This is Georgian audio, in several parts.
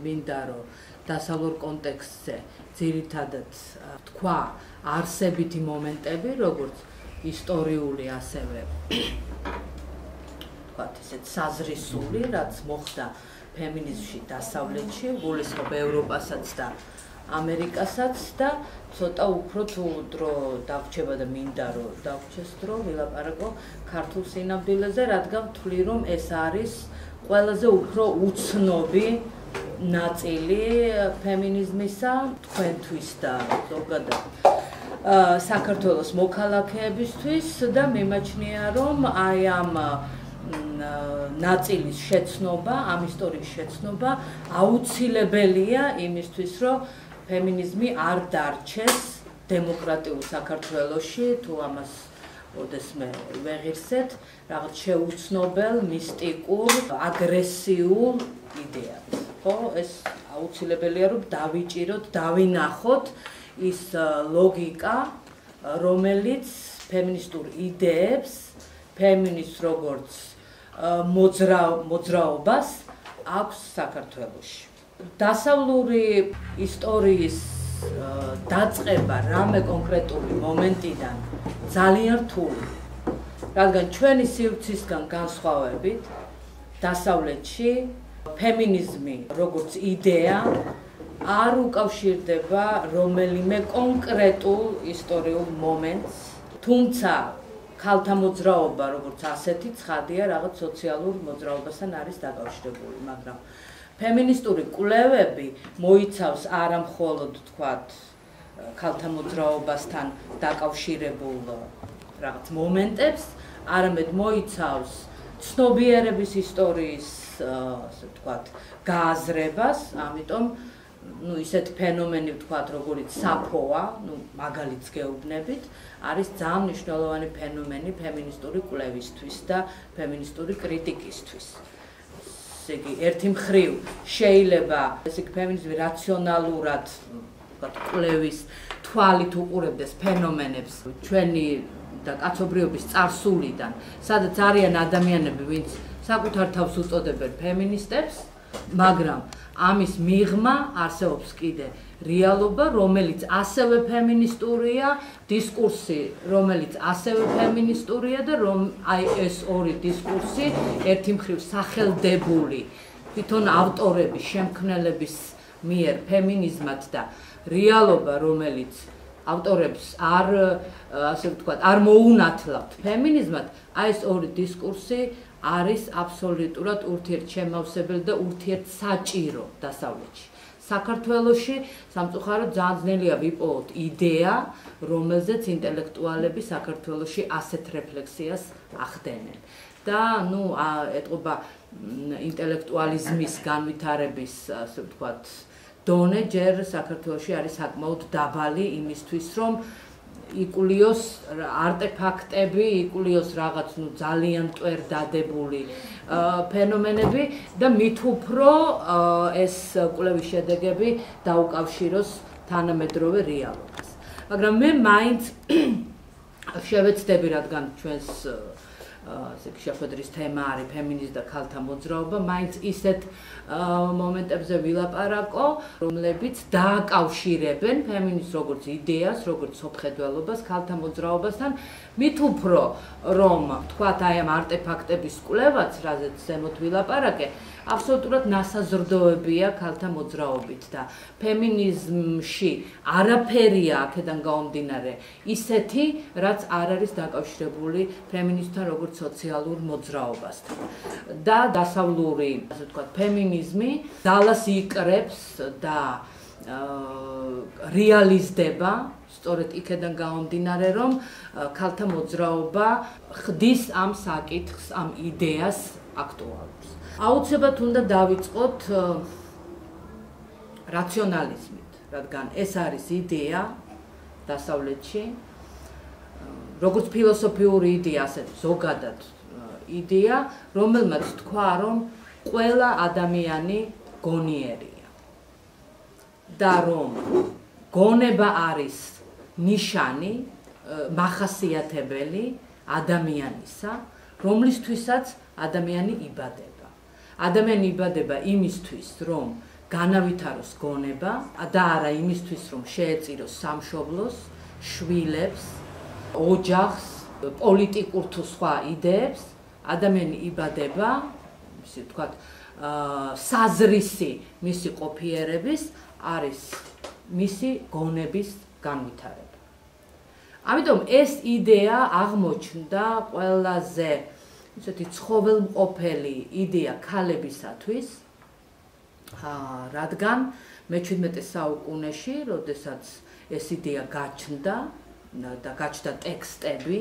მინდა რომ დასავლურ კონტექსტზე ძირითადად თქვა არსებითი მომენტები, როგორც ისტორიული, ასევე თქვათ ისეთ საზრისული, რაც მოხდა ფემინიზმში დასავლეთში, გულისხმობ ევროპასაც და ამერიკასაც და ცოტა უფრო თუ დრო დავრჩება და მინდა რომ დავრჩეს დრო ვილაპარაკო ქართულ სინამდვილეზე, რადგან ვთვლი რომ ეს არის ყველაზე უფრო უცნობი ნაწილი ფემინიზმისა თქვენთვის და ზოგადად საქართველოს მოქალაქეებისთვის და მიმაჩნია რომ აი ამ ნაწილის შეცნობა, ამ ისტორიის შეცნობა აუცილებელია იმისთვის, რომ ფემინიზმი არ დარჩეს დემოკრატიულ საქართველოში, თუ ამას ოდესმე ვეღირსეთ, რაღაც შეუცნობელ, მისტიკურ, აგრესიულ იდეად. ხო, ეს აუცილებელია, რომ დავიჭიროთ, დავინახოთ ის ლოგიკა, რომელიც ფემინისტურ იდეებს, ფემინისტ როგორც მოძრაობას აქვს საქართველოში. დასავლური ისტორიის დაწყება რამე კონკრეტული მომენტიდან ძალიან რთული, რადგან ჩვენი სივრცისგან განსხვავებით დასავლეთში ფემინიზმი როგორც იდეა არ უკავშირდება რომელიმე კონკრეტულ ისტორიულ მომენტს, თუმცა ქალთა მოძრაობა როგორც ასეთი ცხადია რაღაც სოციალურ მოძრაობასთან არის დაკავშირებული, მაგრამ ფემინისტური კვლევები მოიცავს არა მხოლოდ თქვათ ქალთა მოძრაობასთან დაკავშირებულ რაღაც მომენტებს, არამედ მოიცავს ცნობიერების ისტორიის ასე ვთქვათ გააზრებას, ამიტომ ისეთი ფენომენი ვთქვათ, როგორიც საფოა, მაგალითს გეუბნებით, არის ძალიან მნიშვნელოვანი ფენომენი ფემინისტური კვლევისთვის და ფემინისტური კრიტიკისთვის. ესე იგი, ერთი მხრივ შეიძლება ესე იგი ფემინიზმი რაციონალურად კვლევის თვალით უყურებდეს ფენომენებს ჩვენი და კაცობრიობის წარსულიდან, სადაც არიან ადამიანები, ვინც საკუთარ თავს უწოდებენ ფემინისტებს, მაგრამ ამის მიღმა არსებობს კიდე რეალობა, რომელიც ასევე ფემინისტურია, დისკურსი, რომელიც ასევე ფემინისტურია და აი ეს ორი დისკურსი ერთი მხრივ სახელდებული თვითონ ავტორების, შემქმნელების მიერ ფემინიზმად და რეალობა, რომელიც ავტორებს ასე ვთქვათ, არ მოუნათლავთ ფემინიზმად, აი ეს ორი დისკურსი არის აბსოლუტურად ურთიერთშემავსებელი და ურთიერთსაჭირო დასავლეთში. საქართველოში სამწუხაროდ ძალიან ძნელია ვიპოვოთ იდეა, რომელზეც ინტელექტუალები საქართველოში ასეთ რეფლექსიას ახდენენ. და ეტყობა ინტელექტუალიზმის განვითარების, ასე ვთქვათ, დონე ჯერ საქართველოში არის საკმაოდ დაბალი იმისთვის, რომ იკულიოს არტეფაქტები, იკულიოს რაღაც ძალიან ტვერ დადებული ფენომენები და მით უფრო ეს კვლევის შედეგები დაუკავშიროს თანამედროვე რეალობას. მაგრამ მე მაინც შევეცდები, რადგან ჩვენს შეხვედრის თემა არის ფემინიზმი და ქალთა მოძრაობა, მაინც ისეთ მომენტებზე ვილაპარაკო, რომლებიც დააკავშირებენ ფემინიზმს როგორც იდეას, როგორც სამხედველობას ქალთა მოძრაობასთან, მით უფრო რომ თქვათ აი ამ არტეფაქტების კვლევაც, რაზეც ზემოთ ვილაპარაკე, აბსოლუტურად ნასაზრდოებია ქალთა მოძრაობით და ფემინიზმში არაფერია აქედან გამომდინარე ისეთი, რაც არ არის დაკავშირებული ფემინიზმთან როგორც სოციალურ მოძრაობასთან. და დასავლური, ასე ვთქვათ, ფემინიზმი ძალას იკრებს და რეალიზდება, სწორედ იქედან გამომდინარე, რომ ქალთა მოძრაობა ხდის ამ საკითხს, ამ იდეას აქტუალურს. აუცილებლად უნდა დავიწყოთ რაციონალიზმით, რადგან ეს არის იდეა დასავლეთში, როგორც ფილოსოფიური იდეა, ასეთ ზოგადად იდეა, რომელმაც თქვა, რომ ყველა ადამიანი გონიერია და რომ გონება არის ნიშანი, მახასიათებელი ადამიანისა, რომლისთვისაც ადამიანი იბადება. ადამიანი იბადება იმისთვის, რომ განავითაროს გონება და არა იმისთვის, რომ შეეწიროს სამშობლოს, შვილებს, ოჯახს, პოლიტიკურ თუ სხვა იდეებს, ადამიანი იბადება, ისე ვთქვათ, საზრისი მისი ყოფიერების არის მისი გონების განვითარება. ამიტომ ეს იდეა აღმოჩნდა ყველაზე ისეთი ცხოველმყოფელი იდეა ქალებისათვის, რადგან მე-17 საუკუნეში, როდესაც ეს იდეა გაჩნდა და გაჩნდა ტექსტები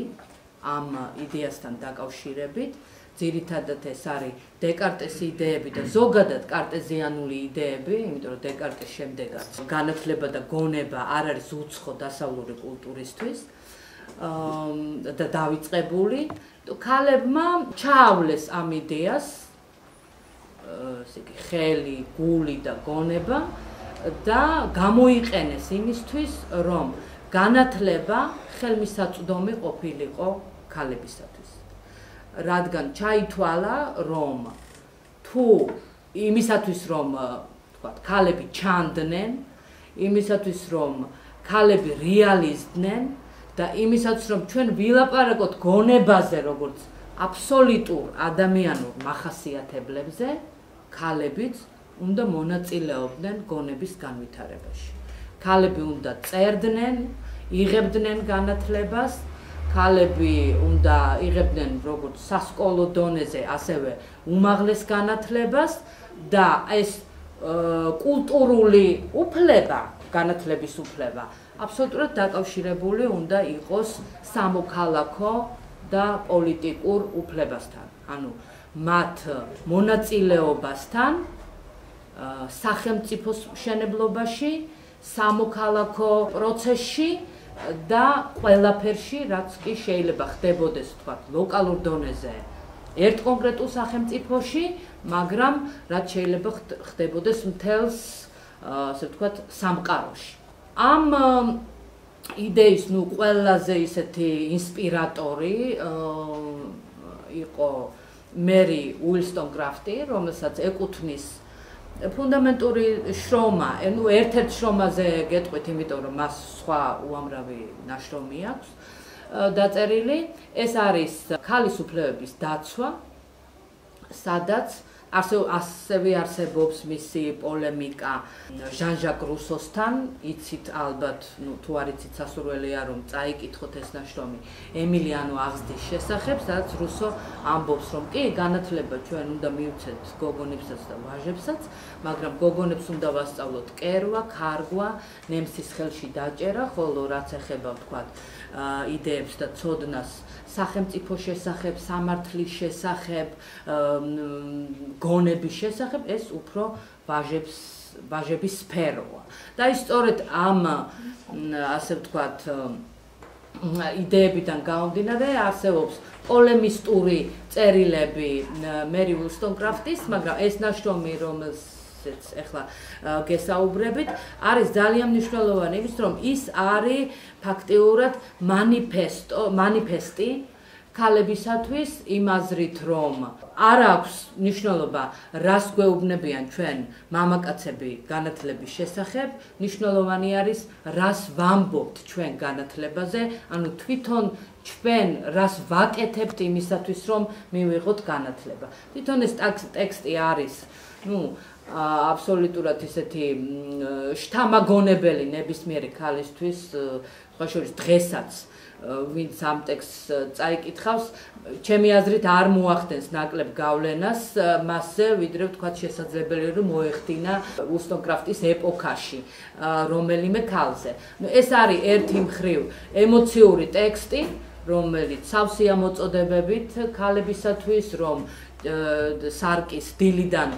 ამ იდეასთან დაკავშირებით, ძირითადად ეს არის დეკარტეს იდეები და ზოგადად კარტეზიანული იდეები, იმიტომ რომ დეკარტეს შემდეგაც განათლება და გონება არ არის უცხო დასავლური კულტურისთვის და დავიწყებული. ქალებმა ჩაავლეს ამ იდეას, ესე იგი ხელი, გული და გონება და გამოიყენეს იმისთვის, რომ განათლება ხელმისაწვდომი ყოფილიყო ქალებისათვის. რადგან ჩაითვალა, რომ თუ იმისათვის, რომ თქვათ, ქალები ჩანდნენ, იმისათვის, რომ ქალები რეალიზდნენ და იმისათვის, რომ ჩვენ ვილაპარაკოთ გონებაზე, როგორც აბსოლუტურ ადამიანურ მახასიათებლებზე, ქალებიც უნდა მონაწილეობდნენ გონების განვითარებაში. ქალები უნდა წერდნენ, იღებდნენ განათლებას, ქალები უნდა იღებდნენ როგორც სასკოლო დონეზე, ასევე უმაღლეს განათლებას და ეს კულტურული უფლება, განათლების უფლება, აბსოლუტურად დაკავშირებული უნდა იყოს სამოქალაქო და პოლიტიკურ უფლებასთან. ანუ მათ მონაწილეობასთან სახელმწიფოს მშენებლობაში, სამოქალაქო პროცესში და ყველაფერში, რაც კი შეიძლება ხდებოდეს, თქვათ, ლოკალურ დონეზე ერთ კონკრეტულ სახელმწიფოში, მაგრამ რაც შეიძლება ხდებოდეს მთელს, ასე ვთქვათ, სამყაროში. ამ იდეის, ყველაზე ისეთი ინსპირატორი იყო მერი უილსტონ-კრაფტი, რომელსაც ეკუთვნის ფუნდამენტური შრომა, ერთ-ერთ შრომაზე გეტყვით, იმიტომ რომ მას სხვა უამრავი ნაშრომი აქვს დაწერილი. ეს არის ქალის უფლებების დაცვა, სადაც ასევე არსებობს მისი პოლემიკა ჟან-ჟაკ რუსოსთან, იცით ალბათ, თუ არ იცით, სასურველია რომ წაიკითხოთ ეს ნაშრომი ემილიანო აღზრდის შესახებ, სადაც რუსო ამბობს, რომ კი, განათლება ჩვენ უნდა მივცეთ გოგონებსაც და ვაჟებსაც, მაგრამ გოგონებს უნდა ვასწავლოთ კერვა, ქარგვა, ნემსის ხელში დაჭერა, ხოლო რაც ეხება, ვთქვათ, იდეებს და ცოდნას სახელმწიფო შესახებ, სამართლის შესახებ, გონების შესახებ, ეს უფრო ვაჟების სფეროა. და ის სწორედ ამ, ასე ვთქვათ, იდეებიდან გამომდინარე, არსებობს პოლემისტური წერილები მერი უილსტონ-კრაფტის, მაგრამ ეს ნაშრომი, რომელსაც ეხლა გესაუბრებით, არის ძალიან მნიშვნელოვანი იმის, რომ ის არის ფაქტიურად მანიფესტი ქალებისათვის იმ აზრით, რომ არ აქვს მნიშვნელობა, რას გვეუბნებიან ჩვენ მამაკაცები განათლების შესახებ, მნიშვნელოვანი არის, რას ვამბობთ ჩვენ განათლებაზე, ანუ თვითონ ჩვენ რას ვაკეთებთ იმისათვის, რომ მივიღოთ განათლება. თვითონ ეს ტექსტი არის, აბსოლუტურად ისეთი შთამაგონებელი ნებისმიერი ქალისთვის, სხვა შორის დღესაც ვინც ამ ტექსტს წაიკითხავს, ჩემი აზრით არ მოახდენს ნაკლებ გავლენას მასზე, ვიდრე ვთქვათ შესაძლებელია რომ მოეხდინა უილსტონ-კრაფტის ეპოქაში რომელიმე ქალზე. ეს არის ერთი მხრივ ემოციური ტექსტი, რომელიც სავსეა მოწოდებებით ქალებისათვის, რომ სარკის დილიდან,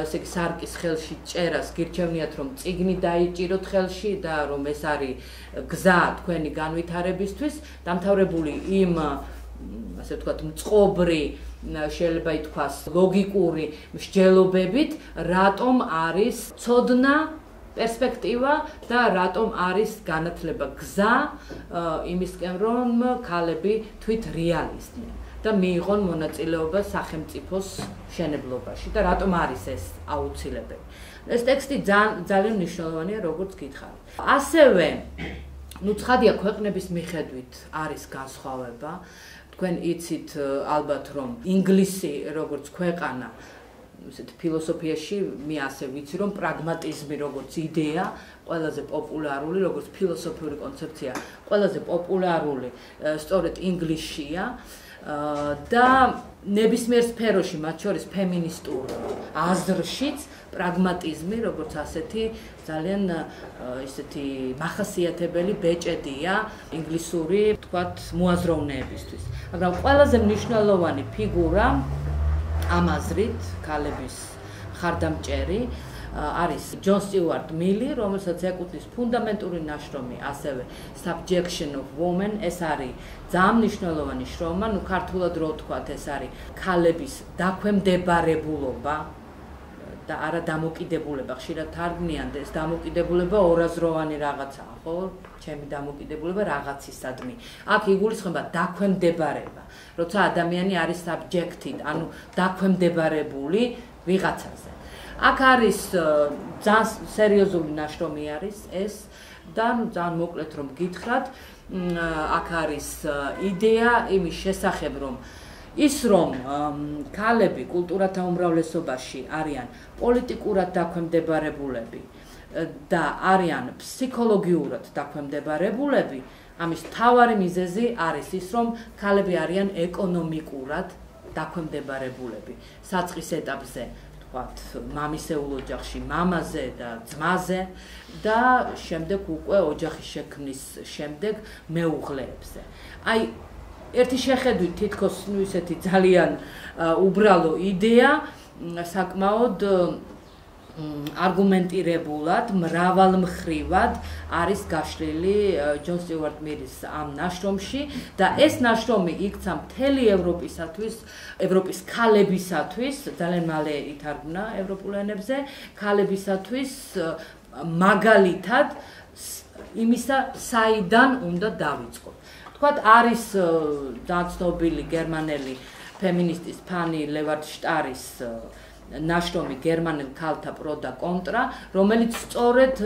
ესე იგი სარკის ხელში ჭერას გირჩევნიათ, რომ წიგნი დაიჭიროთ ხელში და რომ ეს არის გზა თქვენი განვითარებისთვის, დამთავრებული იმ, ასე ვთქვათ, მწყობრი, შეიძლება ითქვას, ლოგიკური მსჯელობებით, რატომ არის ცოდნა პერსპექტივა და რატომ არის განათლება გზა იმისკენ, რომ ქალები თვით რეალიზდნენ და მიიღონ მონაწილეობა სახელმწიფოს მშენებლობაში და რატომ არის ეს აუცილებელი. ეს ტექსტი ძალიან მნიშვნელოვანია, როგორც გითხარით. ასევე, ცხადია ქვეყნების მიხედვით არის განსხვავება. თქვენ იცით ალბათ, რომ ინგლისი როგორც ქვეყანა ფილოსოფიაში მე ასე ვიცი, რომ პრაგმატიზმი როგორც იდეა ყველაზე პოპულარული, როგორც ფილოსოფიური კონცეფცია, ყველაზე პოპულარული სწორედ ინგლისშია და ნებისმიერ სფეროში, მათ შორის ფემინისტურ აზრშიც პრაგმატიზმი, როგორც ასეთი ძალიან ისეთი მახასიათებელი ბეჭედია ინგლისური, თქვათ, მოაზროვნეებისთვის. მაგრამ ყველაზე მნიშვნელოვანი ფიგურა ამ აზრით, ქალების მხარდამჭერი არის ჯონ სტიუარტ მილი, რომელსაც ეკუთვნის ფუნდამენტური ნაშრომი, ასევე Subjection of Women, ეს არის ძალიან მნიშვნელოვანი შრომა, ქართულად რო ვთქვათ, ეს არის ქალების დაქვემდებარებულობა და არა დამოკიდებულება, ხშირად თარგმნიან და ეს დამოკიდებულება ორაზროვანი რაღაცაა, ხო? ჩემი დამოკიდებულება რაღაცისადმი. აქ იგულისხმება დაქვემდებარება, როცა ადამიანი არის subjected, ანუ დაქვემდებარებული ვიღაცაზე. აქ არის ძალიან სერიოზული ნაშრომი არის ეს და ძალიან მოკლედ რომ გითხრათ, აქ არის იდეა იმის შესახებ, რომ ის რომ ქალები კულტურათა უმრავლესობაში არიან პოლიტიკურად დაქვემდებარებულები და არიან ფსიქოლოგიურად დაქვემდებარებულები, ამის მთავარი მიზეზი არის ის, რომ ქალები არიან ეკონომიკურად დაქვემდებარებულები. საწყის ეტაპზე მამისეულ ოჯახში მამაზე და ძმაზე და შემდეგ უკვე ოჯახის შექმნის შემდეგ მეუღლეებზე. აი ერთი შეხედვით თითქოს ისეთი ძალიან უბრალო იდეა საკმაოდ არგუმენტირებულად, მრავალმხრივად არის გაშლილი ჯონ სტიუარტ მილის ამ ნაშრომში და ეს ნაშრომი იქცა მთელი ევროპის ქალებისათვის, ძალიან მალე ითარგმნა ევროპულ ენებზე, ქალებისათვის მაგალითად იმისა, საიდან უნდა დავიწყოთ. თქვათ, არის ძალიან ცნობილი გერმანელი ფემინისტის ფანი ლევარდშტარის ნაშრომი გერმანელ ქალთა პრო და კონტრა, რომელიც სწორედ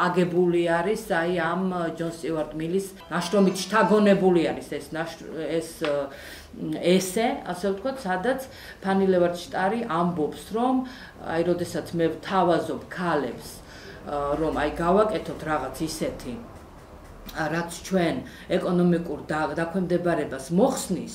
აგებული არის აი ამ ჯონ სტიუარტ მილის ნაშრომით შთაგონებული არის ეს ესე, ასე ვთქვათ, სადაც ფანი ლევარდშტარი ამბობს, რომ აი როდესაც მე ვთავაზობ ქალებს, რომ აი გავაკეთოთ რაღაც ისეთი, რაც ჩვენ ეკონომიკურ დაქვემდებარებას მოხსნის,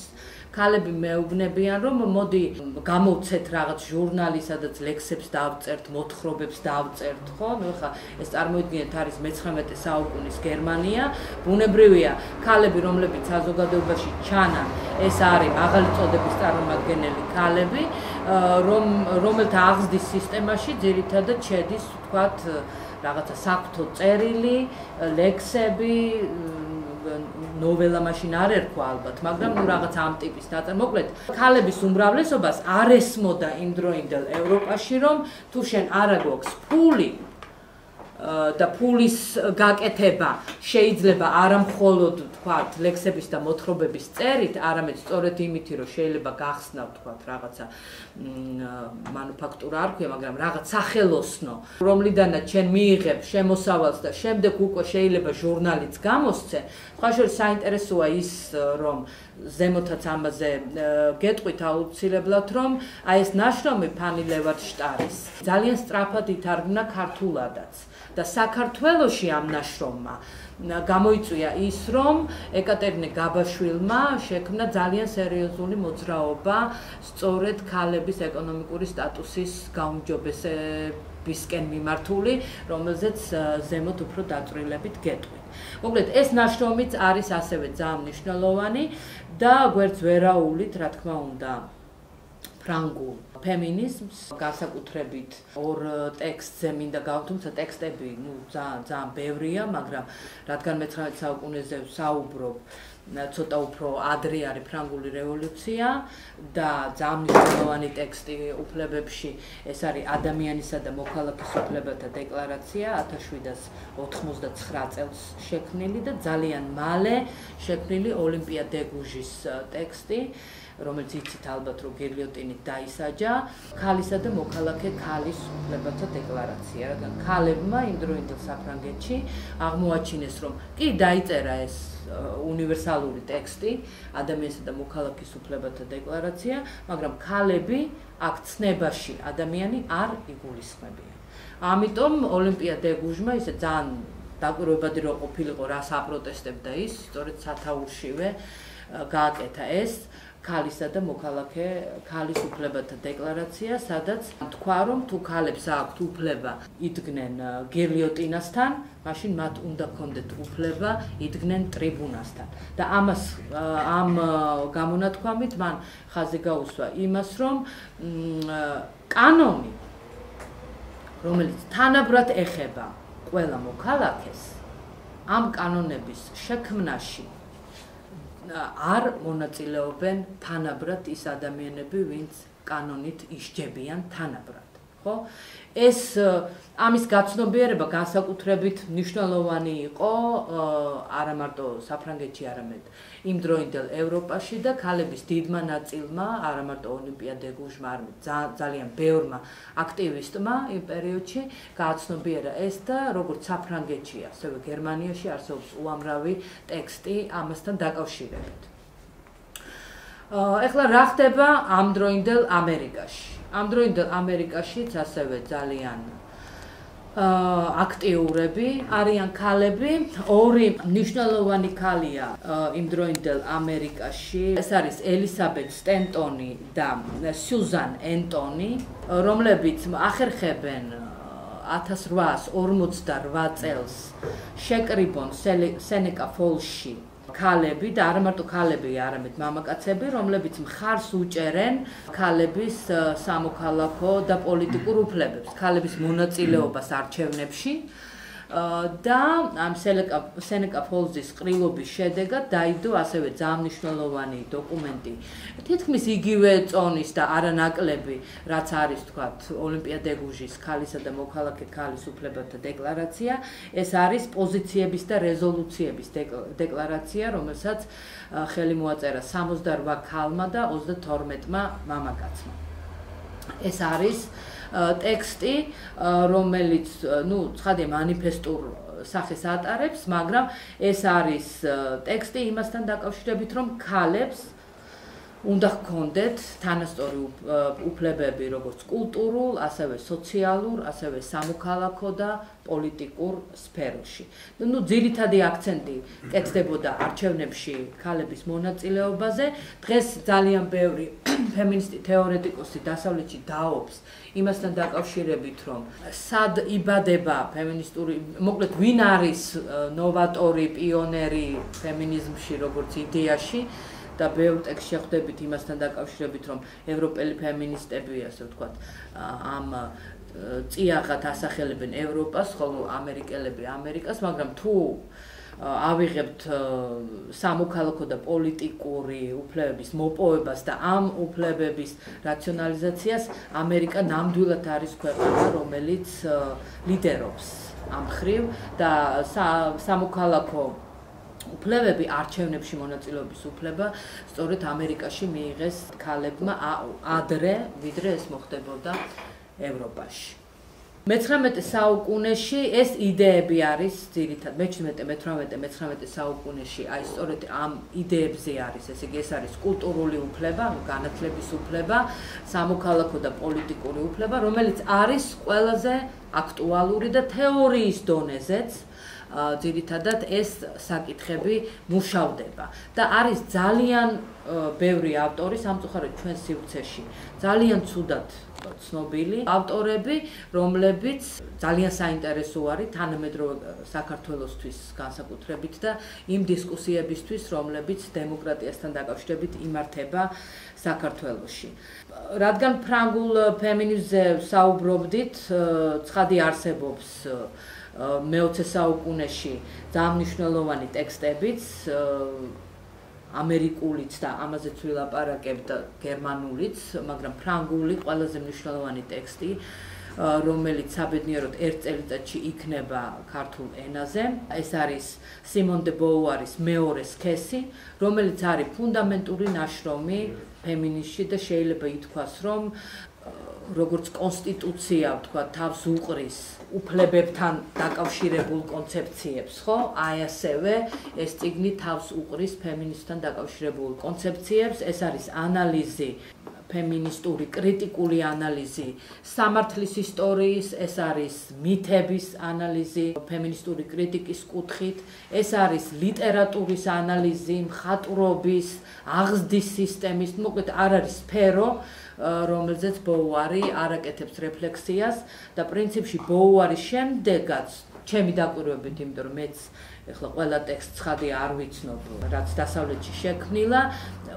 ქალები მეუბნებიან, რომ მოდი გამოვცეთ რაღაც ჟურნალი, სადაც ლექსებს დავწერთ, მოთხრობებს დავწერთ, ხო? ხა ეს წარმოიდგინეთ არის მე-19 საუკუნის გერმანია, ბუნებრივია, ქალები, რომლებიც საზოგადოებაში ჩანან, ეს არის მაღალი წოდების წარმომადგენელი ქალები, რომელთა აღზრდის სისტემაში ძირითადად შედის, ვთქვათ, რაღაცა საღვთო წერილი, ლექსები, ნოველა მაშინ არ ერქვა ალბათ, მაგრამ რაღაც ამ ტიპის ნაწარმოები. მოკლედ, ქალების უმრავლესობას არ ესმოდა იმდროინდელ ევროპაში, რომ თუ შენ არ აქვს ფული და ფულის გაკეთება შეიძლება არა მხოლოდ, თქვათ, ლექსების და მოთხრობების წერით, არამედ სწორედ იმით, რომ შეიძლება გახსნა, თქვათ, რაღაცა მანუფაქტურა არ ქვია, მაგრამ რაღაც სახელოსნო, რომლიდანაც შენ მიიღებ შემოსავალს და შემდეგ უკვე შეიძლება ჟურნალიც გამოსცე. სხვა შორის საინტერესოა ის, რომ ზემოთაც ამაზე გეტყვით აუცილებლად, რომ აი ეს ნაშრომი ფანი ლევარდშტარის ძალიან სწრაფად ითარგმნა ქართულადაც. და საქართველოში ამ ნაშრომმა გამოიწვია ის, რომ ეკატერინე გაბაშვილმა შექმნა ძალიან სერიოზული მოძრაობა სწორედ ქალების ეკონომიკური სტატუსის გაუმჯობესებისკენ მიმართული, რომელზეც ზემოთ უფრო დაწვრილებით გეტყვით. მოკლედ, ეს ნაშრომიც არის ასევე ძალიან მნიშვნელოვანი და გვერდს ვერაულით, რა თქმა უნდა, ფრანგულ ფემინიზმს, განსაკუთრებით ორ ტექსტზე მინდა თუმცა ტექსტები ძალიან ბევრია, მაგრამ რადგან მე-19 საუკუნეზე საუბრობ, ცოტა უფრო ადრე არის ფრანგული რევოლუცია და ძალიან მნიშვნელოვანი ტექსტი უფლებებში, ეს არის ადამიანისა და მოქალაქის უფლებათა დეკლარაცია 1789 წელს შექმნილი და ძალიან მალე შექმნილი ოლიმპია დეგუჟის ტექსტი, რომელიც იცით ალბათ რომ გირლიოტინით დაისაჯა, ქალისა და მოქალაქე ქალის უფლებათა დეკლარაცია, რადგან ქალებმა იმ დროინდელ საფრანგეთში აღმოაჩინეს, რომ კი დაიწერა ეს უნივერსალური ტექსტი, ადამიანისა და მოქალაქის უფლებათა დეკლარაცია, მაგრამ ქალები აქ ცნებაში ადამიანი არ იგულისხმებიან. ამიტომ ოლიმპია დე გუჟმა ისე ძალიან დაკვირვებადი რო ყოფილიყო, რას აპროტესტებდა ის, სწორედ სათაურშივე გააკეთა ეს ქალისა და მოქალაქე ქალის უფლებათა დეკლარაცია, სადაც თქვა, რომ თუ ქალებს აქვთ უფლება იდგნენ გირლიოტინასთან, მაშინ მათ უნდა ჰქონდეთ უფლება იდგნენ ტრიბუნასთან. და ამ გამონათქვამით მან ხაზი გაუსვა იმას, რომ კანონი, რომელიც თანაბრად ეხება ყველა მოქალაქეს, ამ კანონების შექმნაში არ მონაწილეობენ თანაბრად ის ადამიანები, ვინც კანონით ისჯებიან თანაბრად. ხო? ეს ამის გაცნობიერება განსაკუთრებით მნიშვნელოვანი იყო არა მარტო საფრანგეთში, არამედ იმ დროინდელ ევროპაში და ქალების დიდმა ნაწილმა, არა მარტო ოლიმპია დე გუჟმა, არამედ ძალიან ბევრმა აქტივისტმა იმ პერიოდში გააცნობიერა ეს და როგორც საფრანგეთში, ასევე გერმანიაში არსებობს უამრავი ტექსტი ამასთან დაკავშირებით. ეხლა რა ხდება ამ დროინდელ ამერიკაში? ამ დროინდელ ამერიკაშიც ასევე ძალიან აქტიურები არიან ქალები. ორი მნიშვნელოვანი ქალია იმ დროინდელ ამერიკაში. ეს არის ელისაბედ სტენტონი და სიუზან ენტონი, რომლებიც ახერხებენ 1848 წელს შეკრიბონ სენეკა ფოლსში ქალები და არა მარტო ქალები, არამედ მამაკაცები, რომლებიც მხარს უჭერენ ქალების სამოქალაქო და პოლიტიკურ უფლებებს, ქალების მონაწილეობას არჩევნებში და ამ სენეკა ფოლსის ყრილობის შედეგად დაიდო ასევე ძალიან მნიშვნელოვანი დოკუმენტი, თითქმის იგივე წონის და არანაკლები, რაც არის თქვათ ოლიმპია დე გუჟის ქალისა და მოქალაქე ქალის უფლებათა დეკლარაცია, ეს არის პოზიციების და რეზოლუციების დეკლარაცია, რომელსაც ხელი მოაწერა 68 ქალმა და 32-მა მამაკაცმა. ეს არის ტექსტი, რომელიც, ცხადია, მანიფესტურ სახეს ატარებს, მაგრამ ეს არის ტექსტი იმასთან დაკავშირებით, რომ ქალებს უნდა ჰქონდეთ თანასწორი უფლებები, როგორც კულტურულ, ასევე სოციალურ, ასევე სამოქალაქო და პოლიტიკურ სფეროში. ძირითადი აქცენტი კეთდებოდა არჩევნებში ქალების მონაწილეობაზე. დღეს ძალიან ბევრი ფემინისტი თეორეტიკოსი დასავლეთში დაობს იმასთან დაკავშირებით, რომ სად იბადება ფემინისტური, მოკლედ ვინ არის ნოვატორი, პიონერი ფემინიზმში, როგორც იდეაში. და ბევრ ტექსტში შეხვდებით იმასთან დაკავშირებით, რომ ევროპელი ფემინისტები, ასე ვთქვათ, ამ წიაღად ასახელებენ ევროპას, ხოლო ამერიკელები ამერიკას, მაგრამ თუ ავიღებთ სამოქალაქო და პოლიტიკური უფლებების მოპოვებას და ამ უფლებების რაციონალიზაციას, ამერიკა ნამდვილად არის ქვეყანა, რომელიც ლიდერობს ამ მხრივ და სამოქალაქო უფლებები, არჩევნებში მონაწილეობის უფლება სწორედ ამერიკაში მიიღეს ქალებმა ადრე, ვიდრე ეს მოხდებოდა ევროპაში. მე-19 საუკუნეში ეს იდეები არის ძირითად, მე-18 საუკუნეში აი სწორედ ამ იდეებზე არის, ესე იგი ეს არის კულტურული უფლება, განათლების უფლება, სამოქალაქო და პოლიტიკური უფლება, რომელიც არის ყველაზე აქტუალური და თეორიის დონეზეც ძირითადად ეს საკითხები მუშავდება და არის ძალიან ბევრი ავტორი სამწუხაროდ ჩვენ სივრცეში ძალიან ცუდად ცნობილი ავტორები, რომლებიც ძალიან საინტერესო არის თანამედროვე საქართველოსთვის განსაკუთრებით და იმ დისკუსიებისთვის, რომლებიც დემოკრატიასთან დაკავშირებით იმართება საქართველოში. რადგან ფრანგულ ფემინიზმზე საუბრობდით, ცხადი არსებობს მე-20 საუკუნეში ძალიან მნიშვნელოვანი ტექსტებიც, ამერიკულიც და ამაზეც ვილაპარაკებ და გერმანულიც, მაგრამ ფრანგული ყველაზე მნიშვნელოვანი ტექსტი რომელიც საბედნიეროდ ერთ წელიწადში იქნება ქართულ ენაზე. ეს არის სიმონ დე ბოუარის მეორე სქესი, რომელიც არის ფუნდამენტური ნაშრომი ფემინიზმში და შეიძლება ითქვას, რომ როგორც კონსტიტუცია, თქვა, თავს უყრის უფლებებთან დაკავშირებულ კონცეფციებს, ხო? აი ასევე ეს წიგნი თავს უყრის ფემინიზმთან დაკავშირებულ კონცეფციებს. ეს არის ანალიზი, ფემინისტური კრიტიკული ანალიზი სამართლის ისტორიის, ეს არის მითების ანალიზი ფემინისტური კრიტიკის კუთხით, ეს არის ლიტერატურის ანალიზი, მხატვრობის, აღზრდის სისტემის, მოკლედ არ არის სფერო, რომელზეც ბოუარი არ აკეთებს რეფლექსიას და პრინციპში ბოუარის შემდეგაც ჩემი დაკვირვებით, იმიტომ რომ მეც ეხლა ყველა ტექსტს ცხადი არ ვიცნობ, რაც დასავლეთში შექმნილა,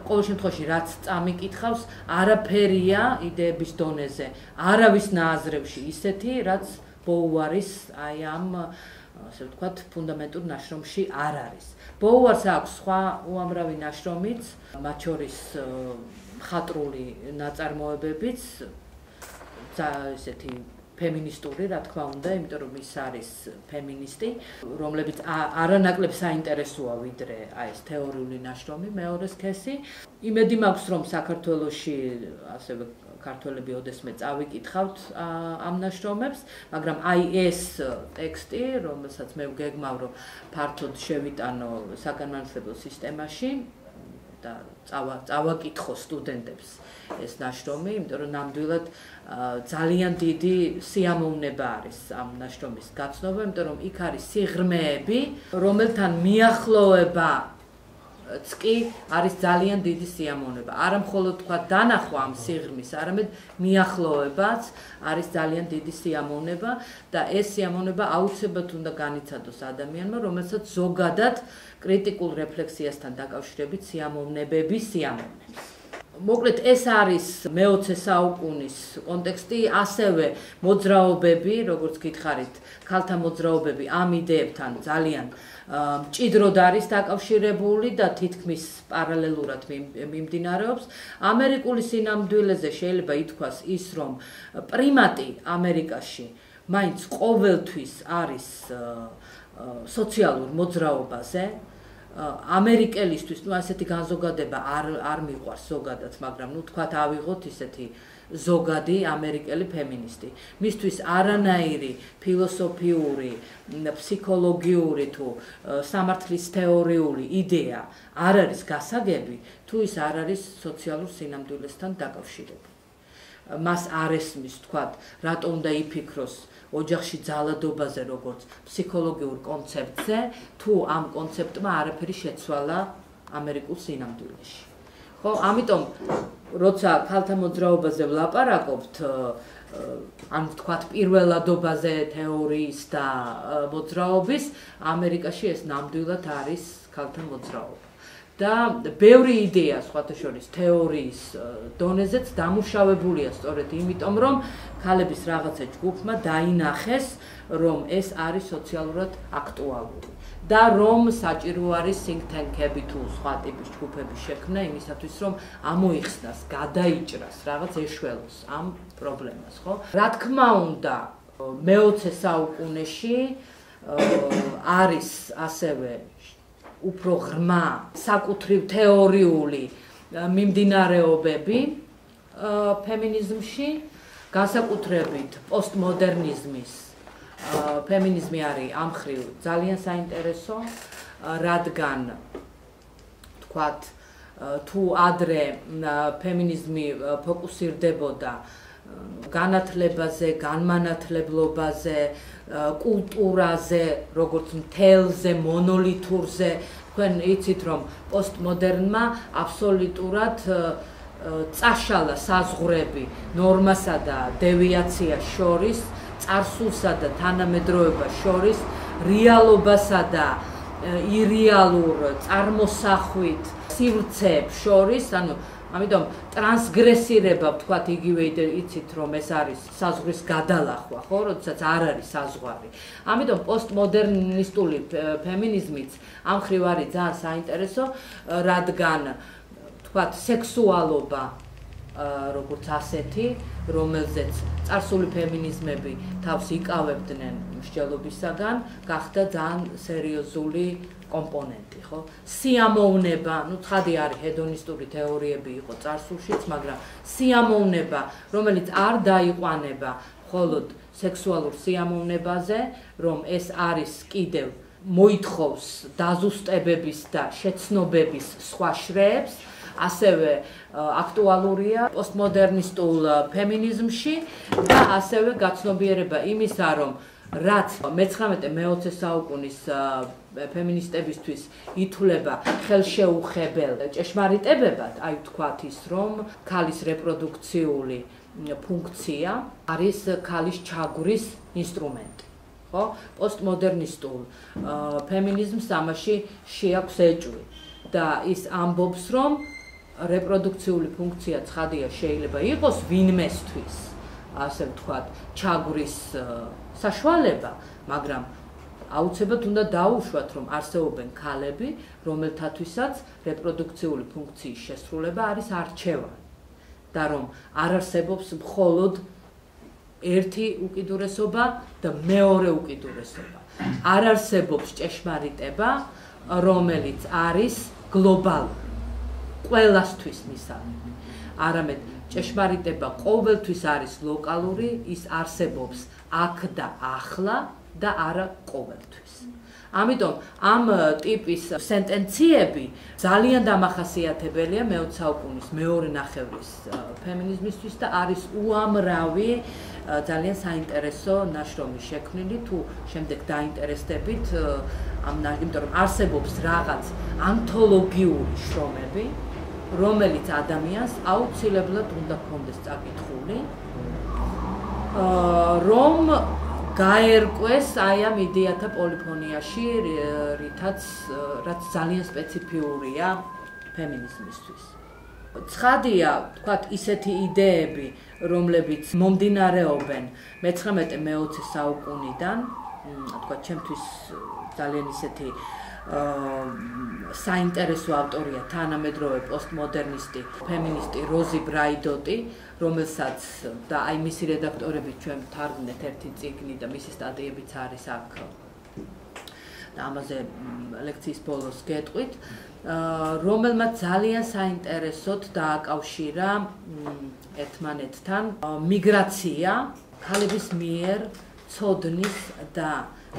ყოველ შემთხვევაში რაც წამიკითხავს, არაფერია იდეების დონეზე, არავის ნააზრევში ისეთი, რაც ბოუარის აი ამ ასე ვთქვათ, ფუნდამენტურ ნაშრომში არ არის. ბოუარს აქვს სხვა უამრავი ნაშრომიც, მათ შორის მხატვრული ნაწარმოებებიც, ესეთი ფემინისტური, რა თქმა უნდა, იმიტომ რომ ის არის ფემინისტი, რომლებიც არანაკლებ საინტერესოა ვიდრე აი ეს თეორიული ნაშრომი, მეორე სქესი. იმედი მაქვს, რომ საქართველოში ასევე ქართველები ოდესმე წავიკითხავთ ამ ნაშრომებს, მაგრამ აი ეს ტექსტი, რომელსაც მე ვგეგმავ, რომ ფართოდ შევიტანო საგანმანათლებლო სისტემაში და წავაკითხო სტუდენტებს ეს ნაშრომი, იმიტომ რომ ნამდვილად ძალიან დიდი სიამოვნება არის ამ ნაშრომის გაცნობა, იმიტომ რომ იქ არის სიღრმეები, რომელთან მიახლოება კი არის ძალიან დიდი სიამოვნება. არა მხოლოდ თქვა დანახვა ამ სიღრმის, არამედ მიახლოებაც არის ძალიან დიდი სიამოვნება და ეს სიამოვნება აუცილებლად უნდა განიცადოს ადამიანმა, რომელსაც ზოგადად კრიტიკულ რეფლექსიასთან დაკავშირებით სიამოვნებების სიამოვნებს. მოკლედ ეს არის მე-20 საუკუნის კონტექსტი, ასევე მოძრაობები, როგორც გითხარით, ქალთა მოძრაობები ამ იდეებთან ძალიან მჭიდროდ არის დაკავშირებული და თითქმის პარალელურად მიმდინარეობს. ამერიკული სინამდვილეზე შეიძლება ითქვას ის, რომ პრიმატი ამერიკაში მაინც ყოველთვის არის სოციალურ მოძრაობაზე. ამერიკელისთვის, ასეთი განზოგადება არ მიყვარს ზოგადად, მაგრამ თქვათ ავიღოთ ისეთი ზოგადი ამერიკელი ფემინისტი. მისთვის არანაირი ფილოსოფიური, ფსიქოლოგიური თუ სამართლის თეორიული იდეა არ არის გასაგები, თუ ის არ არის სოციალურ სინამდვილესთან დაკავშირებული. მას არ ესმის, თქვათ, რატომ უნდა იფიქროს ოჯახში ძალადობაზე, როგორც ფსიქოლოგიურ კონცეფტზე, თუ ამ კონცეფტმა არაფერი შეცვალა ამერიკულ სინამდვილეში. ხო, ამიტომ როცა ქალთა მოძრაობაზე ვლაპარაკობთ, ანუ თქვათ პირველადობაზე თეორიის და მოძრაობის, ამერიკაში ეს ნამდვილად არის ქალთა მოძრაობა. და ბევრი იდეა სხვათა შორის თეორიის დონეზეც დამუშავებულია სწორედ იმიტომ, რომ ქალების რაღაცა ჯგუფმა დაინახეს, რომ ეს არის სოციალურად აქტუალური და რომ საჭირო არის think tank-ები თუ სხვა ტიპის ჯგუფების შექმნა იმისათვის, რომ ამოიხსნას, გადაიჭრას, რაღაც ეშველოს ამ პრობლემას, ხო? რა თქმა უნდა, მე-20 საუკუნეში არის ასევე უფრო ღრმა საკუთრივ თეორიული მიმდინარეობები ფემინიზმში, განსაკუთრებით პოსტმოდერნიზმის ფემინიზმი არის ამ მხრივ ძალიან საინტერესო, რადგან თქვათ, თუ ადრე ფემინიზმი ფოკუსირდებოდა განათლებაზე, განმანათლებლობაზე, კულტურაზე, როგორც მთელზე, მონოლითურზე, თქვენ იცით, რომ პოსტმოდერნმა აბსოლუტურად წაშალა საზღვრები ნორმასა და დევიაციას შორის, წარსულსა და თანამედროვეობას შორის, რეალობასა და ირეალურ წარმოსახვით სივრცეებს შორის, ანუ ამიტომ ტრანსგრესირება, ვთქვათ, იგივე იცით, რომ ეს არის საზღვრის გადალახვა, ხო, როდესაც არ არის საზღვარი. ამიტომ პოსტმოდერნისტული ფემინიზმიც ამ მხრივ არის ძალიან საინტერესო, რადგან, ვთქვათ, სექსუალობა როგორც ასეთი, რომელზეც წარსული ფემინიზმები თავს იკავებდნენ მსჯელობისაგან, გახდა ძალიან სერიოზული კომპონენტი, ხო? სიამოვნება, ცხადი არის ჰედონისტური თეორიები იყო წარსულშიც, მაგრამ სიამოვნება, რომელიც არ დაიყვანება მხოლოდ სექსუალურ სიამოვნებაზე, რომ ეს არის კიდევ მოითხოვს დაზუსტებების და შეცნობების სხვა შრეებს, ასევე აქტუალურია პოსტმოდერნისტულ ფემინიზმში და ასევე გაცნობიერება იმისა, რომ რაც მე-19-მე-20 საუკუნის ფემინისტებისთვის ითვლება ხელშეუხებელ ჭეშმარიტებებად, აი ვთქვათ ის, რომ ქალის რეპროდუქციული ფუნქცია არის ქალის ჩაგვრის ინსტრუმენტი. ხო? პოსტმოდერნისტულ ფემინიზმს ამაში შეაქვს ეჭვი და ის ამბობს, რომ რეპროდუქციული ფუნქცია ცხადია შეიძლება იყოს ვინმესთვის, ასე ვთქვათ, ჩაგვრის საშუალება, მაგრამ აუცილებლად უნდა დაუშვათ, რომ არსებობენ ქალები, რომელთათვისაც რეპროდუქციული ფუნქციის შესრულება არის არჩევანი და რომ არ არსებობს მხოლოდ ერთი უკიდურესობა და მეორე უკიდურესობა. არ არსებობს ჭეშმარიტება, რომელიც არის გლობალური, ყველასთვის მისაღები. არამედ ჭეშმარიტება ყოველთვის არის ლოკალური, ის არსებობს აქ და ახლა და არა ყოველთვის. ამიტომ ამ ტიპის სენტენციები ძალიან დამახასიათებელია მე-20 საუკუნის მეორე ნახევრის ფემინიზმისთვის და არის უამრავი ძალიან საინტერესო ნაშრომი შექმნილი, თუ შემდეგ დაინტერესდებით იმიტომ რომ არსებობს რაღაც ანთოლოგიური შრომები, რომელიც ადამიანს აუცილებლად უნდა ჰქონდეს წაკითხული, რომ გაერკვეს აი ამ იდეათა პოლიფონიაში, რაც ძალიან სპეციფიურია ფემინიზმისთვის. ცხადია, ვთქვათ, ისეთი იდეები, რომლებიც მომდინარეობენ მე-19-მე-20 საუკუნიდან, ვთქვათ, ჩემთვის ძალიან ისეთი საინტერესო ავტორია თანამედროვე პოსტმოდერნისტი, ფემინისტი როზი ბრაიდოტი, რომელსაც და აი მისი რედაქტორებით ჩვენ ვთარგმნეთ ერთი წიგნი და მისი სტატიებიც არის აქ და ამაზე ლექციის ბოლოს გეტყვით, რომელმაც ძალიან საინტერესოდ დააკავშირა ერთმანეთთან მიგრაცია ქალების მიერ ცოდნის და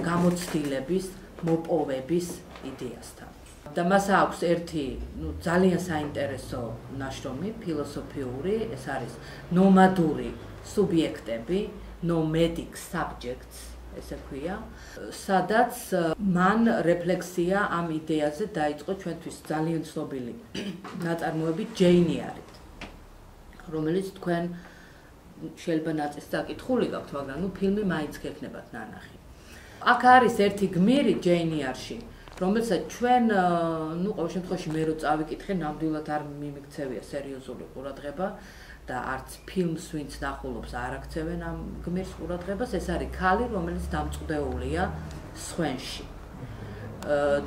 გამოცდილების მოპოვების იდეასთან. და მას აქვს ერთი ძალიან საინტერესო ნაშრომი, ფილოსოფიური, ეს არის ნომადური სუბიექტები, nomadic subjects, ესე ქვია, სადაც მან რეფლექსია ამ იდეაზე დაიწყო ჩვენთვის ძალიან ცნობილი ნაწარმოები ჯეინ ეარით, რომელიც თქვენ შეიძლება ნაწილს წაკითხული გაქვთ, მაგრამ ფილმი მაინც გექნებათ ნანახი. აქ არის ერთი გმირი ჯეინ ეარში, რომელსაც ჩვენ, ყოველ შემთხვევაში მე რო წავიკითხე, ნამდვილად არ მიმიქცევია სერიოზული ყურადღება და არც ფილმს ვინც ნახულობს არ აქცევენ ამ გმირს ყურადღებას, ეს არის ქალი, რომელიც დამწყდეულია სხვენში.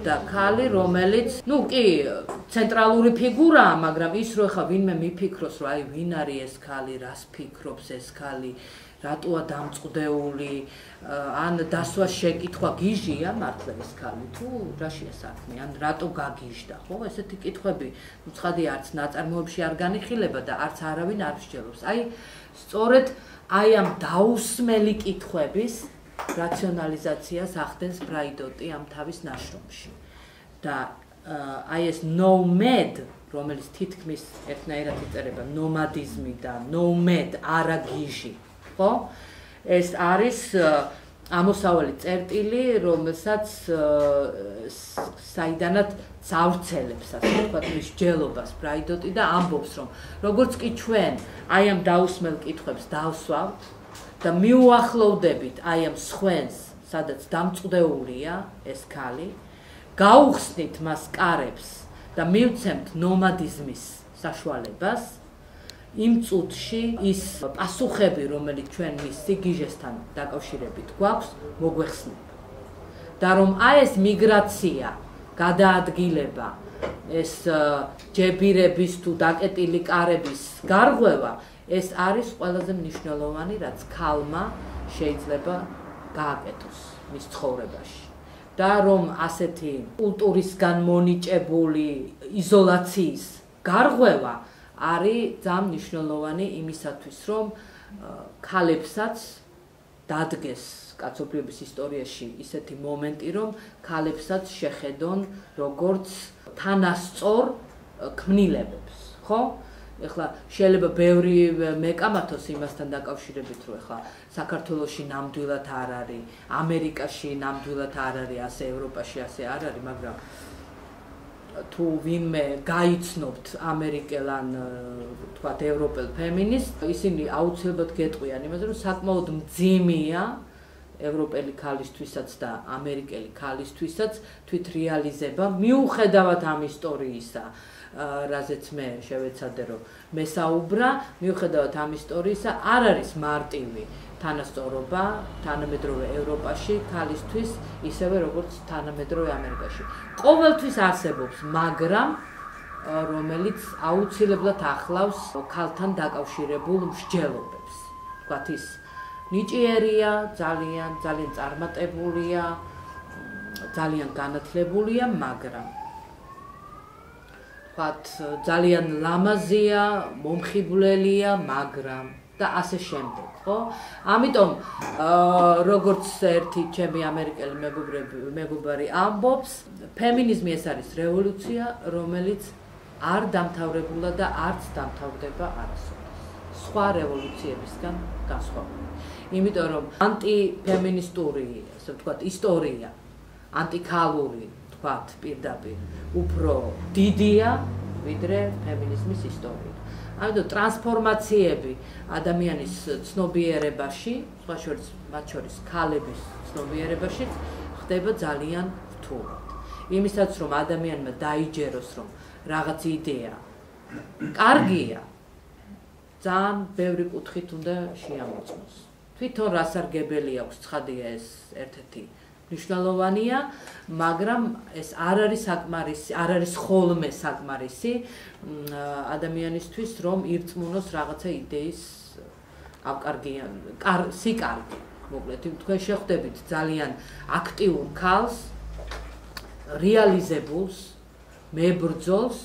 და ქალი, რომელიც, კი, ცენტრალური ფიგურაა, მაგრამ ის რო ხა ვინმე მიფიქროს, რომ აი ვინ არის ეს ქალი, რას ფიქრობს ეს ქალი, რატოა დამწყდეული, ან დასვას შეკითხვა გიჟია მართლა ეს ქალი თუ რაშია საქმე, ან რატო გაგიჟდა, ხო? ესეთი კითხვები ცხადია არც ნაწარმოებში არ განიხილება და არც არავინ არ მსჯელობს. აი, სწორედ აი ამ დაუსმელი კითხვების რაციონალიზაციას ახდენს ბრაიდოტი ამ თავის ნაშრომში. და აი ეს nomad, რომელიც თითქმის ერთნაირად იწერება ნომადიზმი და nomad არა გიჟი, ხო? ეს არის ამოსავალი წერტილი, რომელსაც საიდანაც წავრცელებს, ასე ვთქვათ, მის მსჯელობას ბრაიდოტი და ამბობს, რომ როგორც კი ჩვენ აი ამ დაუსმელ კითხვებს დავსვავთ და მიუახლოვდებით აი ამ სხვენს, სადაც დამწყდეულია ეს ქალი, გაუხსნით მას კარებს და მივცემთ ნომადიზმის საშუალებას, იმ წუთში ის პასუხები, რომელიც ჩვენ მის სიგიჟესთან დაკავშირებით გვაქვს, მოგვეხსნება. და რომ აი ეს მიგრაცია, გადაადგილება ეს ჯებირების თუ დაკეტილი კარების გარღვევა ეს არის ყველაზე მნიშვნელოვანი, რაც ქალმა შეიძლება გააკეთოს მის ცხოვრებაში. და რომ ასეთი კულტურისგან მონიჭებული იზოლაციის გარღვევა არის ძალიან მნიშვნელოვანი იმისათვის, რომ ქალებსაც დადგეს კაცობრიობის ისტორიაში ისეთი მომენტი, რომ ქალებსაც შეხედონ როგორც თანასწორ ქმნილებებს, ხო? ეხლა შეიძლება ბევრი მეკამათოს იმასთან დაკავშირებით, რომ ეხლა საქართველოში ნამდვილად არ არის, ამერიკაში ნამდვილად არ არის, ასე ევროპაში ასე არ არის, მაგრამ თუ ვინმე გაიცნობთ ამერიკელ ან თქვათ ევროპელ ფემინისტს, ისინი აუცილებლად გეტყვიან იმაზე, რომ საკმაოდ მძიმეა ევროპელი ქალისთვისაც და ამერიკელი ქალისთვისაც თვითრეალიზება, მიუხედავად ამ ისტორიისა, რაზეც მე შევეცადე, რომ მესაუბრა, მიუხედავად ამ ისტორიისა, არ არის მარტივი თანასწორობა თანამედროვე ევროპაში ქალისთვის, ისევე როგორც თანამედროვე ამერიკაში. ყოველთვის არსებობს, მაგრამ რომელიც აუცილებლად ახლავს ქალთან დაკავშირებულ მსჯელობებს. თქვათ ის ნიჭიერია, ძალიან წარმატებულია, ძალიან განათლებულია, მაგრამ თქვათ ძალიან ლამაზია, მომხიბვლელია, მაგრამ და ასე შემდეგ, ხო? ამიტომ როგორც ერთი ჩემი ამერიკელი მეგობარი ამბობს, ფემინიზმი ეს არის რევოლუცია, რომელიც არ დამთავრებულა და არც დამთავრდება არასოდეს. სხვა რევოლუციებისგან განსხვავებით. იმიტომ რომ ანტიფემინისტური, ასე ვთქვათ, ისტორია, ანტიქალური, ვთქვათ, პირდაპირ უფრო დიდია, ვიდრე ფემინიზმის ისტორია. ამიტომ ტრანსფორმაციები ადამიანის ცნობიერებაში, სხვა შორის მათ შორის ქალების ცნობიერებაში ხდება ძალიან რთულად. იმისაც რომ ადამიანმა დაიჯეროს, რომ რაღაც იდეა კარგია, ძალიან ბევრი კუთხით უნდა შეამოწმოს. თვითონ რასარგებელი აქვს, ცხადია ეს ერთ-ერთი მნიშვნელოვანია, მაგრამ ეს არ არის საკმარისი, არ არის ხოლმე საკმარისი ადამიანისთვის, რომ ირწმუნოს რაღაცა იდეის სიკარგი. მოკლედ, თქვენ შეხვდებით ძალიან აქტიურ ქალს, რეალიზებულს, მებრძოლს,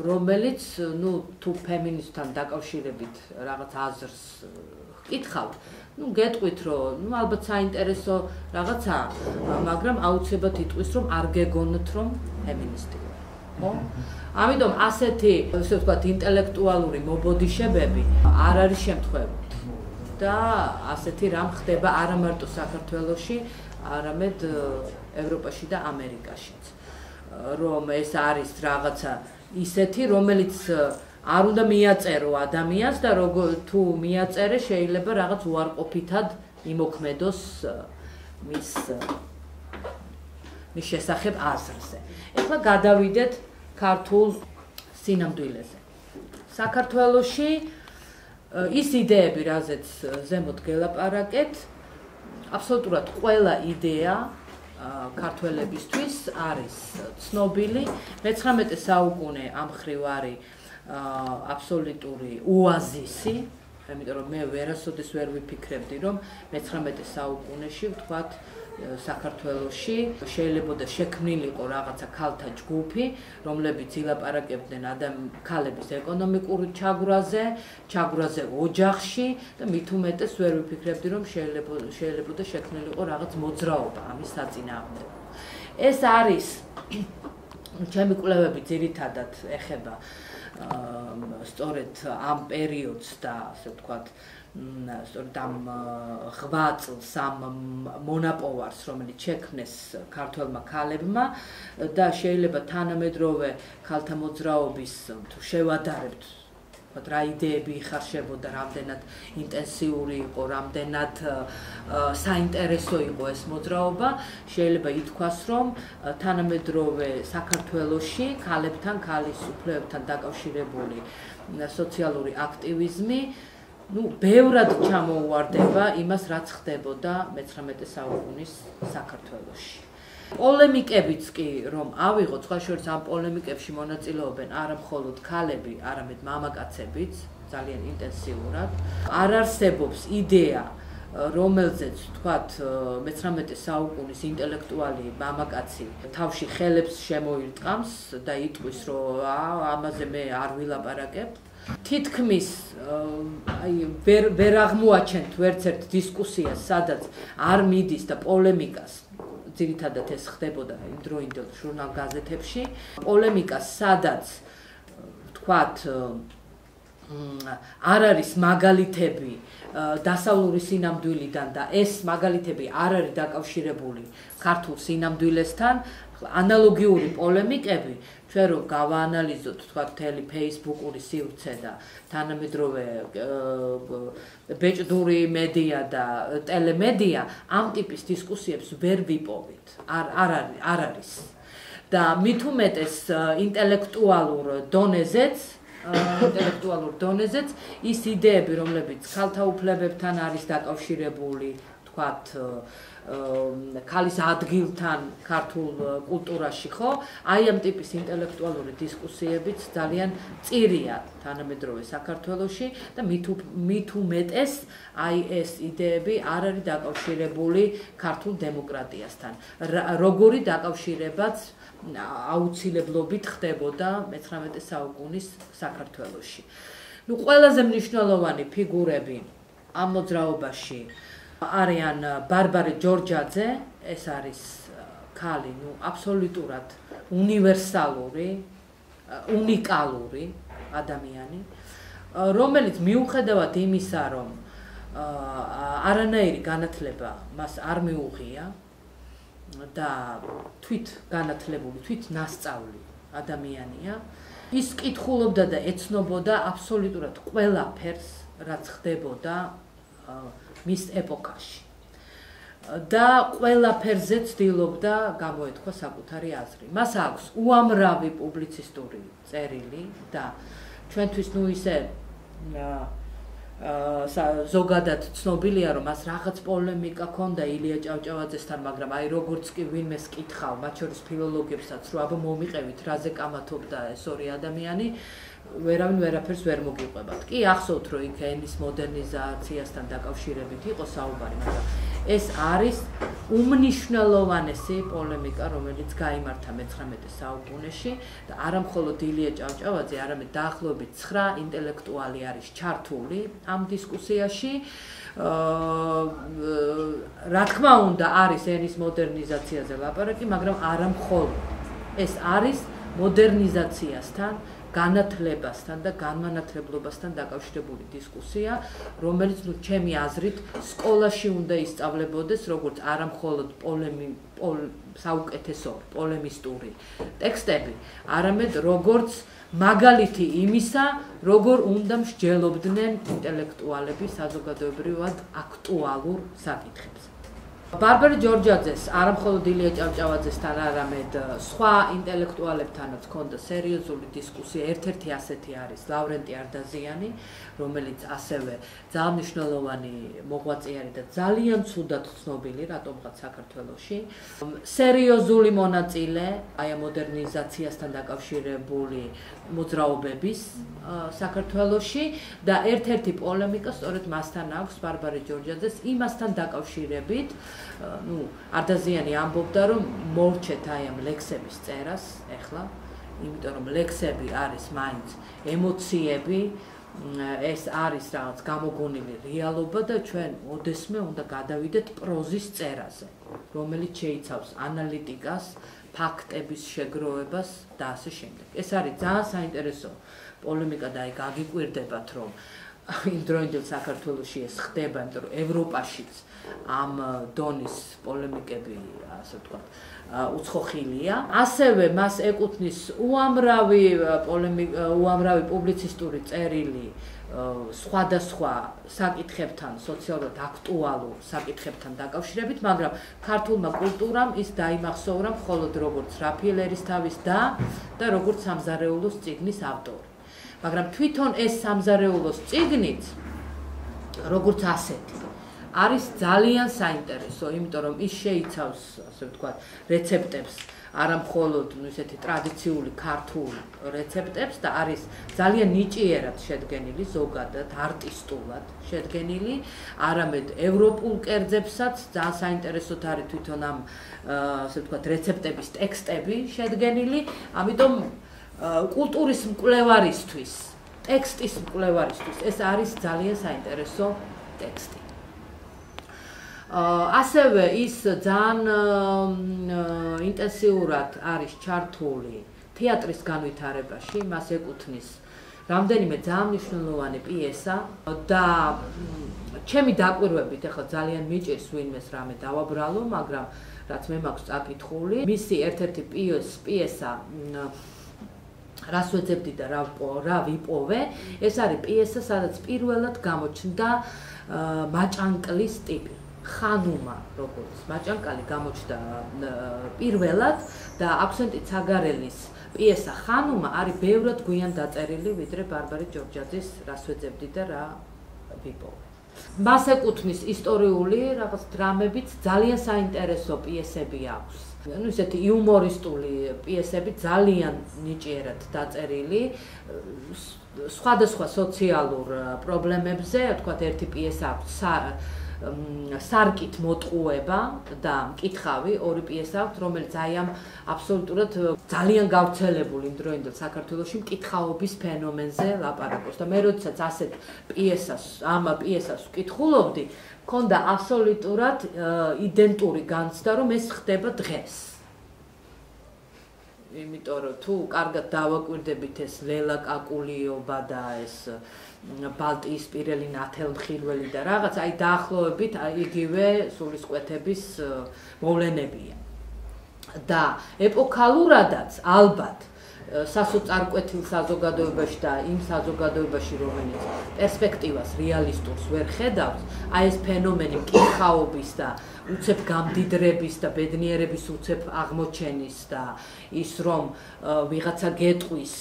რომელიც, თუ ფემინისტთან დაკავშირებით რაღაც აზრს გკითხავთ, გეტყვით, რომ ალბათ საინტერესო რაღაცაა, მაგრამ აუცილებლად იტყვის, რომ არ გეგონოთ, რომ ფემინისტი ვარ, ხო? ამიტომ ასეთი, ასე ვთქვათ, ინტელექტუალური მობოდიშებები არ არის შემთხვევით და ასეთი რამ ხდება არა მარტო საქართველოში, არამედ ევროპაში და ამერიკაშიც. რომ ეს არის რაღაცა ისეთი, რომელიც არ უნდა მიაწერო ადამიანს და თუ მიაწერე, შეიძლება რაღაც უარყოფითად იმოქმედოს მის შესახებ აზრზე. ეხლა გადავიდეთ ქართულ სინამდვილეზე. საქართველოში ის იდეები, რაზეც ზემოთ გელაპარაკეთ, აბსოლუტურად ყველა იდეა ქართველებისთვის არის ცნობილი. მე-19 საუკუნე ამ მხრივ არის აბსოლუტური ოაზისი, იმიტომ რომ მე ვერასოდეს ვერ ვიფიქრებდი, რომ მე-19 საუკუნეში, ვთქვათ, საქართველოში შეიძლებოდა შექმნილიყო რაღაცა ქალთა ჯგუფი, რომლებიც ილაპარაკებდნენ ქალების ეკონომიკურ ჩაგვრაზე ოჯახში და მით უმეტეს ვერ ვიფიქრებდი, რომ შეიძლებოდა შექმნილიყო რაღაც მოძრაობა ამის საწინააღმდეგო. ეს არის ჩემი კვლევები ძირითადად ეხება სწორედ ამ პერიოდს და ასე ვთქვათ, სწორედ ამ ღვაწლს, ამ მონაპოვარს, რომელიც შექმნეს ქართველმა ქალებმა და შეიძლება თანამედროვე ქალთა მოძრაობის თუ შევადარებთ, რა იდეები იხარშებოდა, რამდენად ინტენსიური იყო, რამდენად საინტერესო იყო ეს მოძრაობა, შეიძლება ითქვას, რომ თანამედროვე საქართველოში ქალებთან, ქალის უფლებებთან დაკავშირებული სოციალური აქტივიზმი ბევრად ჩამოუვარდება იმას, რაც ხდებოდა მე-19 საუკუნის საქართველოში. პოლემიკებიც კი რომ ავიღოთ, სხვა შორის ამ პოლემიკებში მონაწილეობენ არა მხოლოდ ქალები, არამედ მამაკაცებიც ძალიან ინტენსიურად. არ არსებობს იდეა რომელზეც თქვათ მე-19 საუკუნის ინტელექტუალი მამაკაცი თავში ხელებს შემოირტყამს და იტყვის რომ ამაზე მე არ ვილაპარაკებ. თითქმის ვერ აღმოაჩენთ ვერცერთ დისკუსიას, სადაც არ მიდის და პოლემიკას ძირითადად ეს ხდებოდა იმ დროინდელ ჟურნალ-გაზეთებში. პოლემიკას, სადაც თქვათ არ არის მაგალითები დასავლური სინამდვილიდან და ეს მაგალითები არ არის დაკავშირებული ქართულ სინამდვილესთან, ანალოგიური პოლემიკები ჩვენ რო გავაანალიზოთ თქვა მთელი ფეისბუქური სივრცე და თანამედროვე ბეჭდური მედია და ტელემედია ამ ტიპის დისკუსიებს ვერ ვიპოვით. არ არის. და მით უმეტეს ინტელექტუალურ დონეზეც ის იდეები, რომლებიც ქალთა უფლებებთან არის დაკავშირებული, თქვათ ქალის ადგილთან ქართულ კულტურაში, ხო? აი ამ ტიპის ინტელექტუალური დისკუსიებიც ძალიან წირია თანამედროვე საქართველოში და მით უმეტეს აი ეს იდეები არ არის დაკავშირებული ქართულ დემოკრატიასთან. როგორი დაკავშირებაც აუცილებლობით ხდებოდა მე-19 საუკუნის საქართველოში. ყველაზე მნიშვნელოვანი ფიგურები ამ მოძრაობაში არიან ბარბარე ჯორჯაძე, ეს არის ქალი, აბსოლუტურად უნივერსალური, უნიკალური ადამიანი, რომელიც მიუხედავად იმისა, რომ არანაირი განათლება მას არ მიუღია და თვით განათლებული, თვით ნასწავლი ადამიანია, ის კითხულობდა და ეცნობოდა აბსოლუტურად ყველაფერს, რაც ხდებოდა მის ეპოქაში. და ყველაფერზე ცდილობდა გამოეთქვა საკუთარი აზრი. მას აქვს უამრავი პუბლიცისტური წერილი და ჩვენთვის ისე ზოგადად ცნობილია, რომ მას რაღაც პოლემიკა ჰქონდა ილია ჭავჭავაძესთან, მაგრამ აი როგორც კი ვინმეს კითხავ, მათ შორის ფილოლოგებსაც, რომ აბა მომიყევით, რაზე კამათობდა ეს ორი ადამიანი, ვერავინ ვერაფერს ვერ მოგიყვებათ. კი ახსოვთ, რომ იქ ენის მოდერნიზაციასთან დაკავშირებით იყო საუბარი, მაგრამ ეს არის უმნიშვნელოვანესი პოლემიკა, რომელიც გაიმართა მე-19 საუკუნეში და არა მხოლოდ ილია ჭავჭავაძე, არამედ დაახლოებით 9 ინტელექტუალი არის ჩართული ამ დისკუსიაში. რა თქმა უნდა, არის ენის მოდერნიზაციაზე ლაპარაკი, მაგრამ არა მხოლოდ. ეს არის მოდერნიზაციასთან, განათლებასთან და განმანათლებლობასთან დაკავშირებული დისკუსია, რომელიც ჩემი აზრით სკოლაში უნდა ისწავლებოდეს, როგორც არა მხოლოდ საუკეთესო პოლემისტური ტექსტები, არამედ როგორც მაგალითი იმისა, როგორ უნდა მსჯელობდნენ ინტელექტუალები საზოგადოებრივად აქტუალურ საკითხებზე. ბარბარე ჯორჯაძეს არა მხოლოდ ილია ჭავჭავაძესთან, არამედ სხვა ინტელექტუალებთანაც ჰქონდა სერიოზული დისკუსია. ერთ-ერთი ასეთი არის ლავრენტი არდაზიანი, რომელიც ასევე ძალიან მნიშვნელოვანი მოღვაწე არის და ძალიან ცუდად ცნობილი რატომღაც საქართველოში. სერიოზული მონაწილე აი ამ მოდერნიზაციასთან დაკავშირებული მოძრაობების საქართველოში და ერთ-ერთი პოლემიკა სწორედ მასთან აქვს ბარბარე ჯორჯაძეს იმასთან დაკავშირებით. არდაზიანი ამბობდა, რომ მორჩეთ აი ამ ლექსების წერას ეხლა, იმიტომ რომ ლექსები არის მაინც ემოციები, ეს არის რაღაც გამოგონილი რეალობა და ჩვენ ოდესმე უნდა გადავიდეთ პროზის წერაზე, რომელიც შეიცავს ანალიტიკას, ფაქტების შეგროვებას და ასე შემდეგ. ეს არის ძალიან საინტერესო პოლემიკა და აი გაგიკვირდებათ, რომ იმ დროინდელ საქართველოში ეს ხდება, იმიტომ რომ ევროპაშიც ამ დონის პოლემიკები, ასე ვთქვათ, უცხოხილია. ასევე მას ეკუთვნის უამრავი პუბლიცისტური წერილი სხვადასხვა საკითხებთან, სოციალურად აქტუალურ საკითხებთან დაკავშირებით, მაგრამ ქართულმა კულტურამ ის დაიმახსოვრა მხოლოდ როგორც რაფიელ ერისთავის და როგორც სამზარეულოს წიგნის ავტორი. მაგრამ თვითონ ეს სამზარეულოს წიგნიც როგორც ასეთი, არის ძალიან საინტერესო, იმიტომ რომ ის შეიცავს, ასე ვთქვათ, რეცეპტებს, არა მხოლოდ ისეთი ტრადიციული ქართული რეცეპტებს და არის ძალიან ნიჭიერად შედგენილი, ზოგადად არტისტულად შედგენილი, არამედ ევროპულ კერძებსაც ძალიან საინტერესოდ არის თვითონ ამ, ასე ვთქვათ, რეცეპტების ტექსტები შედგენილი, ამიტომ კულტურის მკვლევარისთვის, ტექსტის მკვლევარისთვის ეს არის ძალიან საინტერესო ტექსტი. ასევე ის ძალიან ინტენსიურად არის ჩართული თეატრის განვითარებაში, მას ეკუთვნის რამდენიმე ძალიან მნიშვნელოვანი პიესა და ჩემი დაკვირვებით ახლა ძალიან მიჭირს ვინმეს რამე დავაბრალო, მაგრამ რაც მე მაქვს წაკითხული, მისი ერთ-ერთი პიესა რას ვეძებდი და რა ვიპოვე, ეს არის პიესა, სადაც პირველად გამოჩნდა მაჭანკლის ტიპი. ხანუმა, როგორც მაჭანკალი გამოჩნდა პირველად და აქვსენტი ცაგარელის პიესა ხანუმა არის ბევრად გვიან დაწერილი, ვიდრე ბარბარე ჯორჯაძის რას ვეძებდი და რა ვიპოვე. მას ეკუთვნის ისტორიული რაღაც დრამებიც, ძალიან საინტერესო პიესები აქვს. ისეთი იუმორისტული პიესები ძალიან ნიჭიერად დაწერილი, სხვადასხვა სოციალურ პრობლემებზე, თქვათ ერთი პიესა აქვს სარკით მოტყუება და მკითხავი, ორი პიესა აქვს, რომელიც აი ამ აბსოლუტურად ძალიან გავრცელებული იმ დროინდელ საქართველოში მკითხაობის ფენომენზე ლაპარაკობს და მე როდესაც ასეთ ამ პიესას ვკითხულობდი, მქონდა აბსოლუტურად იდენტური განცდა, რომ ეს ხდება დღეს. იმიტომ რომ თუ კარგად დავაკვირდებით ეს ლელა კაკულიობა და ეს ბალტიისპირელი ნათელმხილველი და რაღაც, აი დაახლოებით იგივე სულისკვეთების მოვლენებია. და ეპოქალურადაც ალბათ სასოწარკვეთილ საზოგადოებაში და იმ საზოგადოებაში, რომელიც პერსპექტივას რეალისტურს ვერ ხედავს, აი ეს ფენომენი მკითხაობის და უცებ გამდიდრების და ბედნიერების უცებ აღმოჩენის და ის რომ ვიღაცა გეტყვის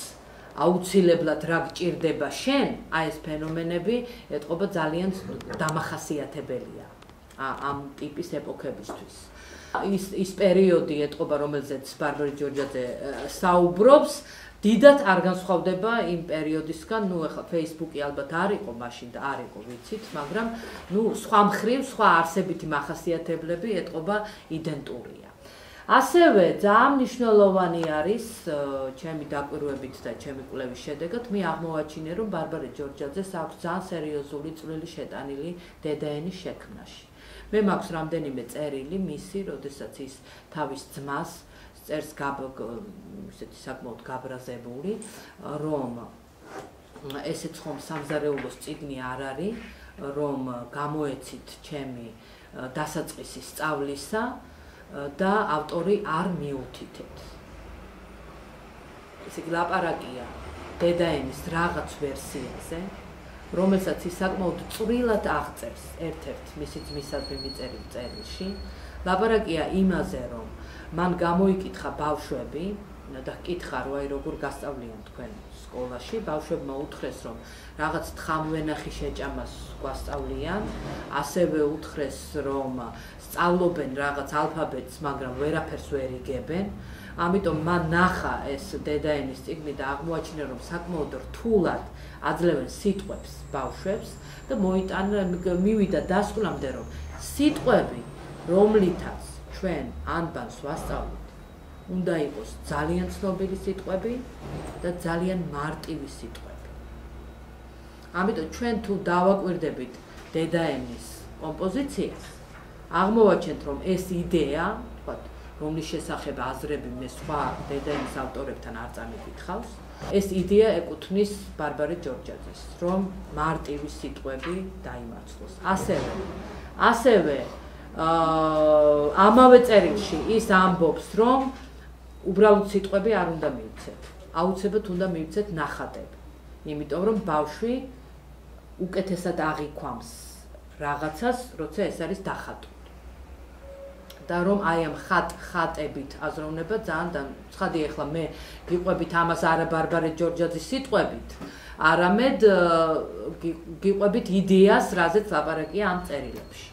აუცილებლად რა გჭირდება შენ, აი ეს ფენომენები ეტყობა ძალიან დამახასიათებელია ამ ტიპის ეპოქებისთვის. ის პერიოდი ეტყობა, რომელზეც ბარბარე ჯორჯაძე საუბრობს, დიდად არ განსხვავდება იმ პერიოდისგან, ახლა Facebook-ი ალბათ არ იყო მაშინ და არ იყო, ვიცით, მაგრამ სხვა მხრივ, სხვა არსებითი მახასიათებლები ეტყობა იდენტურია. ასევე ძალიან მნიშვნელოვანი არის ჩემი დაკვირვებით და ჩემი კვლევის შედეგად, მე აღმოვაჩინე, რომ ბარბარე ჯორჯაძეს აქვს ძალიან სერიოზული წვლილი შეტანილი დედაენის შექმნაში. მე მაქვს რამდენიმე წერილი მისი, როდესაც ის თავის ძმას წერს ისეთი საკმაოდ გაბრაზებული, რომ ესეც ხომ სამზარეულოს წიგნი არ არის, რომ გამოეცით ჩემი დასაწყისი სწავლისა და ავტორი არ მიუთითეთ. ესე იგი ლაპარაკია დედაენის რაღაც ვერსიაზე, რომელსაც ის საკმაოდ წვრილად აღწერს ერთ-ერთ მისი ძმისადმი მიწერილ წერილში. ლაპარაკია იმაზე, რომ მან გამოიკითხა ბავშვები და კითხა, რომ აი როგორ გასწავლიან თქვენ სკოლაში, ბავშვებმა უთხრეს, რომ რაღაც თხამვენახი შეჭამას გვასწავლიან, ასევე უთხრეს, რომ სწავლობენ რაღაც ალფაბეტს, მაგრამ ვერაფერს ვერ იგებენ. ამიტომ მან ნახა ეს დედაენის წიგნი და აღმოაჩინა, რომ საკმაოდ რთულად აძლევენ სიტყვებს ბავშვებს და მივიდა დასკვნამდე, რომ სიტყვები, რომლითაც ჩვენ ანბანს ვასწავლეთ, უნდა იყოს ძალიან ცნობილი სიტყვები და ძალიან მარტივი სიტყვები. ამიტომ ჩვენ თუ დავაკვირდებით დედაენის კომპოზიციას, აღმოვაჩენთ, რომ ეს იდეა, თქვათ, რომლის შესახებ აზრები მე სხვა დედაენის ავტორებთან არ წამიკითხავს, ეს იდეა ეკუთვნის ბარბარე ჯორჯაძეს, რომ მარტივი სიტყვები დაიმარცხოს. ასევე ამავე წერილში ის ამბობს, რომ უბრალოდ სიტყვები არ უნდა მივცეთ. აუცილებლად უნდა მივცეთ ნახატები. იმიტომ რომ ბავშვი უკეთესად აღიქვამს რაღაცას, როცა ეს არის დახატული. და რომ აი ამ ხატებით აზროვნება ძალიან ცხადი, ახლა მე გიყვებით ამას არა ბარბარე ჯორჯაძის სიტყვებით, არამედ გიყვებით იდეას, რაზეც ლაპარაკია ამ წერილებში.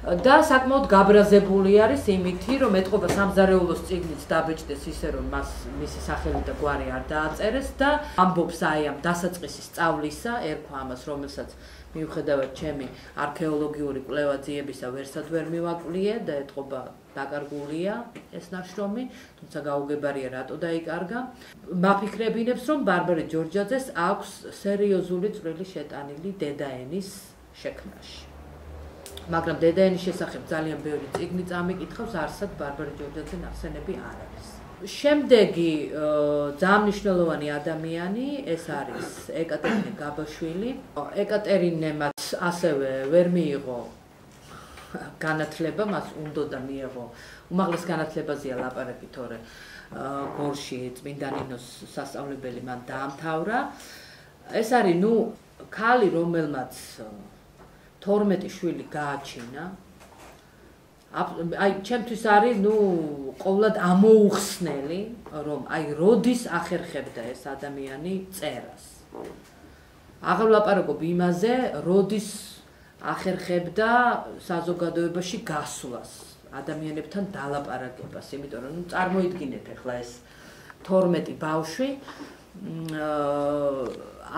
და საკმაოდ გაბრაზებული არის იმითი, რომ ეთყობა სამზარეულოს წიგნიც დაბეჭდეს ისე, რომ მისი სახელი და გვარი არ დააწერეს და ამბობს აი ამ დასაწყისი სწავლისა, ერქვა ამას, რომელსაც მიუხედავად ჩემი არქეოლოგიური კვლევა-ძიებისა ვერსად ვერ მივაკვლიე და ეთყობა დაკარგულია ეს ნაშრომი, თუმცა გაუგებარია რატო დაიკარგა. მაფიქრებინებს, რომ ბარბარე ჯორჯაძეს აქვს სერიოზული წვლილი შეტანილი დედაენის შექმნაში. მაგრამ დედაენის შესახებ ძალიან ბევრი წიგნი წამიკითხავს, არსად ბარბარე ჯორჯაძე ნახსენები არ არის. შემდეგი ძალიან მნიშვნელოვანი ადამიანი ეს არის ეკატერინე გაბაშვილი. ეკატერინემაც ასევე ვერ მიიღო განათლება, მას უნდა მიიღო. უმაღლეს განათლებაზეა ლაპარაკი, თორე გორში წმინდა ნინოს სასწავლებელი მან დაამთავრა. ეს არის ქალი, რომელმაც 12 შვილი გააჩინა. აი ჩემთვის არის ყოვლად ამოუხსნელი, რომ აი როდის ახერხებდა ეს ადამიანი წერას. აღარ ვლაპარაკობ იმაზე, როდის ახერხებდა საზოგადოებაში გასვლას, ადამიანებთან დალაპარაკებას, იმიტომ რომ წარმოიდგინეთ ახლა ეს 12 ბავშვი,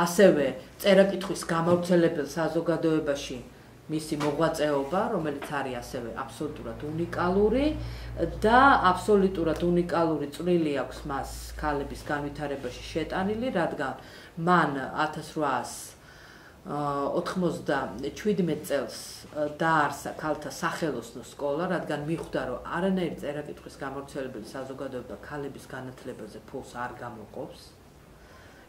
ასევე წერა-კითხვის გამავრცელებელ საზოგადოებაში მისი მოღვაწეობა, რომელიც არის ასევე აბსოლუტურად უნიკალური და აბსოლუტურად უნიკალური წვლილი აქვს მას ქალების განვითარებაში შეტანილი, რადგან მან 1897 წელს დაარსა ქალთა სახელოსნო სკოლა, რადგან მიხვდა, რომ არანაირი წერა-კითხვის გამავრცელებელი საზოგადოება ქალების განათლებაზე ფულს არ გამოყოფს.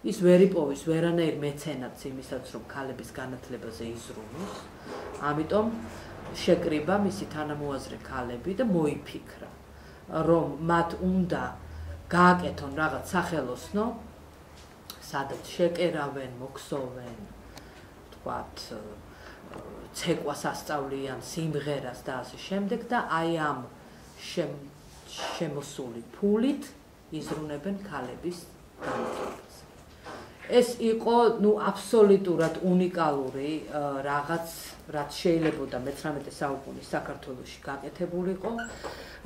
ის ვერ იპოვის ვერანაირ მეცენატს იმისაც, რომ ქალების განათლებაზე იზრუნოს. ამიტომ შეკრიბა მისი თანამოაზრე ქალები და მოიფიქრა, რომ მათ უნდა გააკეთონ რაღაც სახელოსნო, სადაც შეკერავენ, მოქსოვენ, თქვათ, ცეკვას ასწავლიან, სიმღერას და ასე შემდეგ და აი ამ შემოსული ფულით იზრუნებენ ქალების განათლებას. ეს იყო აბსოლუტურად უნიკალური რაღაც, რაც შეიძლებოდა მე-19 საუკუნის საქართველოში გაკეთებულიყო.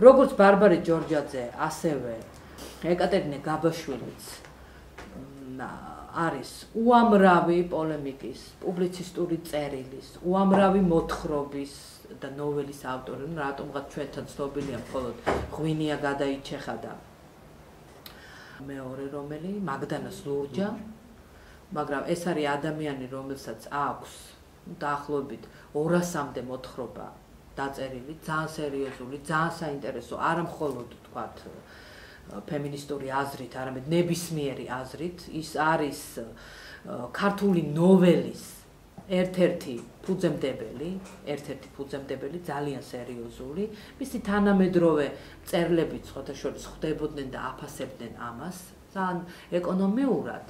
როგორც ბარბარე ჯორჯაძე, ასევე ეკატერინე გაბაშვილიც არის უამრავი პოლემიკის, პუბლიცისტური წერილის, უამრავი მოთხრობის და ნოველის ავტორი, რატომღაც ჩვენთან ცნობილია მხოლოდ ღვინია გადაიჩეხა და მეორე რომელი, მაგდანას ლურჯა. მაგრამ ეს არის ადამიანი, რომელსაც აქვს დაახლოებით 200-მდე მოთხრობა დაწერილი, ძალიან სერიოზული, ძალიან საინტერესო, არა მხოლოდ თქვათ ფემინისტური აზრით, არამედ ნებისმიერი აზრით. ის არის ქართული ნოველის ერთ-ერთი ფუძემდებელი, ძალიან სერიოზული. მისი თანამედროვე წერლებიც ხოთაშორის ხვდებოდნენ და აფასებდნენ ამას, ძალიან ეკონომიურად,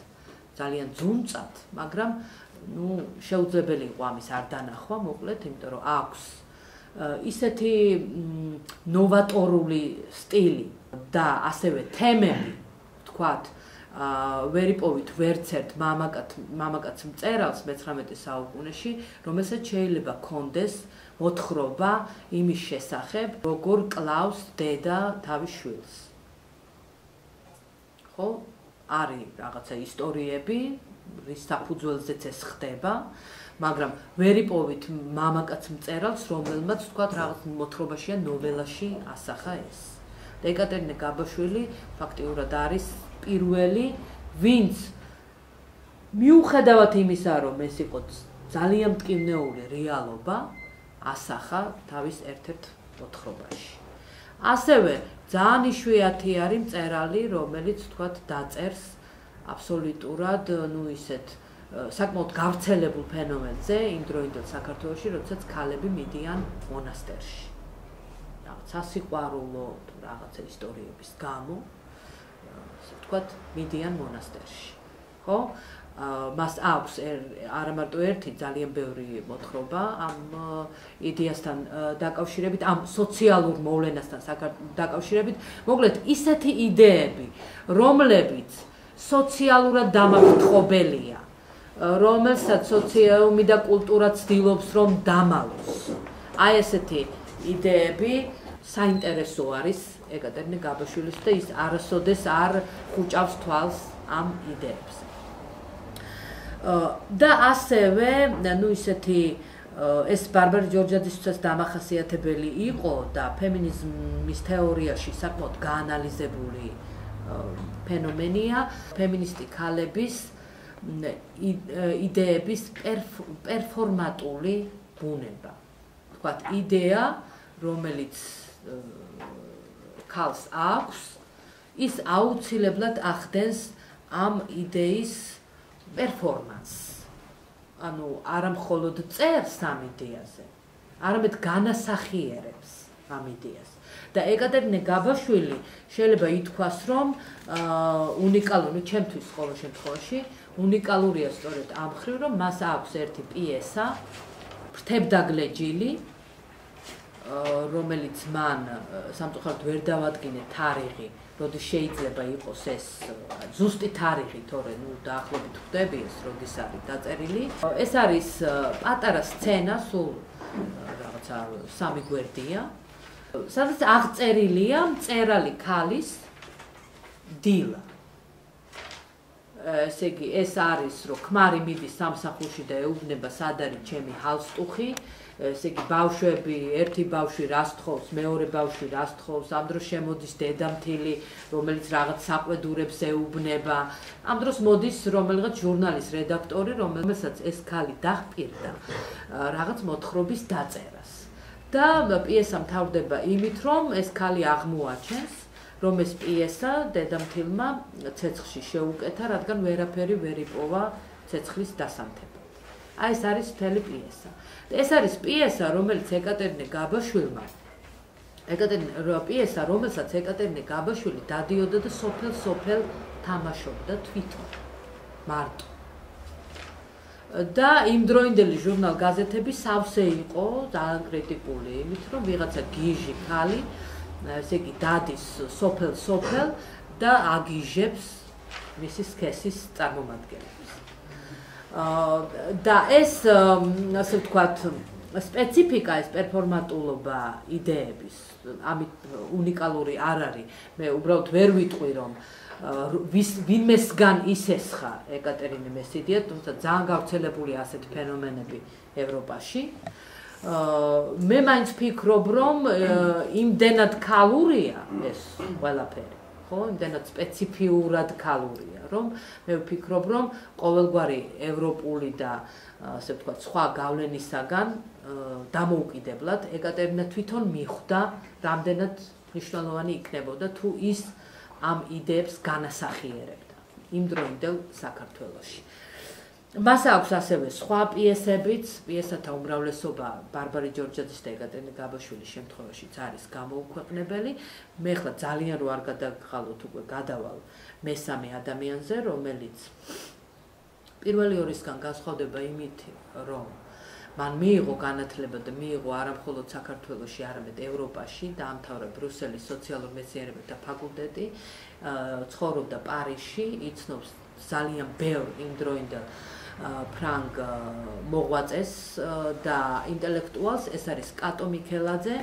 ძალიან ძუნწად, მაგრამ შეუძლებელი იყო ამის არ დანახვა, მოკლედ, იმიტომ რომ აქვს ისეთი ნოვატორული სტილი და ასევე თემები, თქვათ, ვერ იპოვით ვერცერთ მამაკაც მწერალს მე-19 საუკუნეში, რომელსაც შეიძლება ჰქონდეს მოთხრობა იმის შესახებ, როგორ კლავს დედა თავის შვილს. ხო? არის რაღაცა ისტორიები, რის საფუძველზეც ეს ხდება, მაგრამ ვერ იპოვით მამაკაც მწერალს, რომელმაც თქვათ რაღაც მოთხრობაში ან ნოველაში ასახა ეს. და ეკატერინე გაბაშვილი ფაქტიურად არის პირველი, ვინც მიუხედავად იმისა, რომ ეს იყო ძალიან მტკივნეული რეალობა, ასახა თავის ერთ-ერთ მოთხრობაში. ასევე ძალიან იშვიათი არის მწერალი, რომელიც თქვათ დაწერს აბსოლუტურად, ისეთ საკმაოდ გავრცელებულ ფენომენზე იმ დროინდელ საქართველოში, როდესაც ქალები მიდიან მონასტერში. რაღაც სასიყვარულო თუ რაღაცა ისტორიების გამო, თქვათ, მიდიან მონასტერში. ხო? მას აქვს არა მარტო ერთი, ძალიან ბევრი მოთხრობა ამ იდეასთან დაკავშირებით, ამ სოციალურ მოვლენასთან დაკავშირებით, მოკლედ ისეთი იდეები, რომლებიც სოციალურად დამაკითხობელია, რომელსაც სოციუმი და კულტურა ცდილობს, რომ დამალოს. აი ესეთი იდეები საინტერესო არის ეკატერინე გაბაშვილის და ის არასოდეს არ ხუჭავს თვალს ამ იდეებს. და ასევე, ისეთი ეს ბარბარე ჯორჯაძისთვისაც დამახასიათებელი იყო და ფემინიზმის თეორიაში საკმაოდ გაანალიზებული ფენომენია ფემინისტი ქალების იდეების პერფორმატული ბუნება. თქვათ, იდეა, რომელიც ქალს აქვს, ის აუცილებლად ახდენს ამ იდეის პერფორმანსს. ანუ არა მხოლოდ წერს ამ იდეაზე, არამედ განასახიერებს ამ იდეას. და ეკატერინე გაბაშვილი შეიძლება ითქვას, რომ უნიკალური, ჩემთვის ყოველ შემთხვევაში, უნიკალურია სწორედ ამ მხრივ, რომ მას აქვს ერთი პიესა, ფრთებდაგლეჯილი, რომელიც მან სამწუხაროდ ვერ დავადგინე თარიღი, როდის შეიძლება იყოს ეს ზუსტი თარიღი, თორე დაახლოებით ხვდები ეს როდის არის დაწერილი. ეს არის პატარა სცენა, სულ რაღაცა 3 გვერდია, სადაც აღწერილია მწერალი ქალის დილა. ესე იგი, ეს არის, რომ ქმარი მიდის სამსახურში და ეუბნება, სად არის ჩემი ჰალსტუხი, ესე იგი, ბავშვები, ერთი ბავშვი რას თხოვს, მეორე ბავშვი რას თხოვს, ამ დროს შემოდის დედამთილი, რომელიც რაღაც საყვედურებს ეუბნება. ამ დროს მოდის რომელიღაც ჟურნალის რედაქტორი, რომელსაც ეს ქალი დაჰპირდა რაღაც მოთხრობის დაწერას. და პიესა მთავრდება იმით, რომ ეს ქალი აღმოაჩენს, რომ ეს პიესა დედამთილმა ცეცხლში შეუკეთა, რადგან ვერაფერი ვერ იპოვა ცეცხლის დასამთებად. აი ეს არის მთელი პიესა. ეს არის პიესა, რომელიც ეკატერინე გაბაშვილმა, პიესა, რომელსაც ეკატერინე გაბაშვილი დადიოდა და სოფელ თამაშობდა თვითონ, მარტო. და იმდროინდელი ჟურნალ-გაზეთები სავსე იყო ძალიან კრიტიკული იმით, რომ ვიღაცა გიჟი ქალი, ესე იგი, დადის სოფელ და აგიჟებს მისი სქესის წარმომადგენლებს. და ეს, ასე ვთქვათ, სპეციფიკა, ეს პერფორმატულობა იდეების, ამით უნიკალური არ არის. მე უბრალოდ ვერ ვიტყვი, რომ ვინმესგან ისესხა ეკატერინე მესიდია, თუმცა ძალიან გავრცელებულია ასეთი ფენომენები ევროპაში. მე მაინც ვფიქრობ, რომ იმდენად ქალურია ეს ყველაფერი, ხო, იმდენად სპეციფიურად ქალურია, რომ მე ვფიქრობ, რომ ყოველგვარი ევროპული და ასე ვთქვათ, სხვა გავლენისაგან დამოუკიდებლად ეკატერინე თვითონ მიხვდა, რამდენად მნიშვნელოვანი იქნებოდა თუ ის ამ იდეებს განასახიერებდა იმდროინდელ საქართველოში. მას აქვს ასევე სხვა პიესებიც, პიესათა უმრავლესობა ბარბარე ჯორჯაძის და ეკატერინე გაბაშვილის შემთხვევაშიც არის გამოუქვეყნებელი. მე ხლა ძალიან რო არ გადაგხალოთ, უკვე გადავალ მესამე ადამიანზე, რომელიც პირველი ორისგან განსხვავდება იმით, რომ მან მიიღო განათლება და მიიღო არა მხოლოდ საქართველოში, არამედ ევროპაში, დაამთავრა ბრიუსელის სოციალურ მეცნიერებათა ფაკულტეტი, ცხოვრობდა პარიზში, იცნობს ძალიან ბევრ იმდროინდელ ფრანგ მოღვაწეს და ინტელექტუალს, ეს არის კატო მიქელაძე,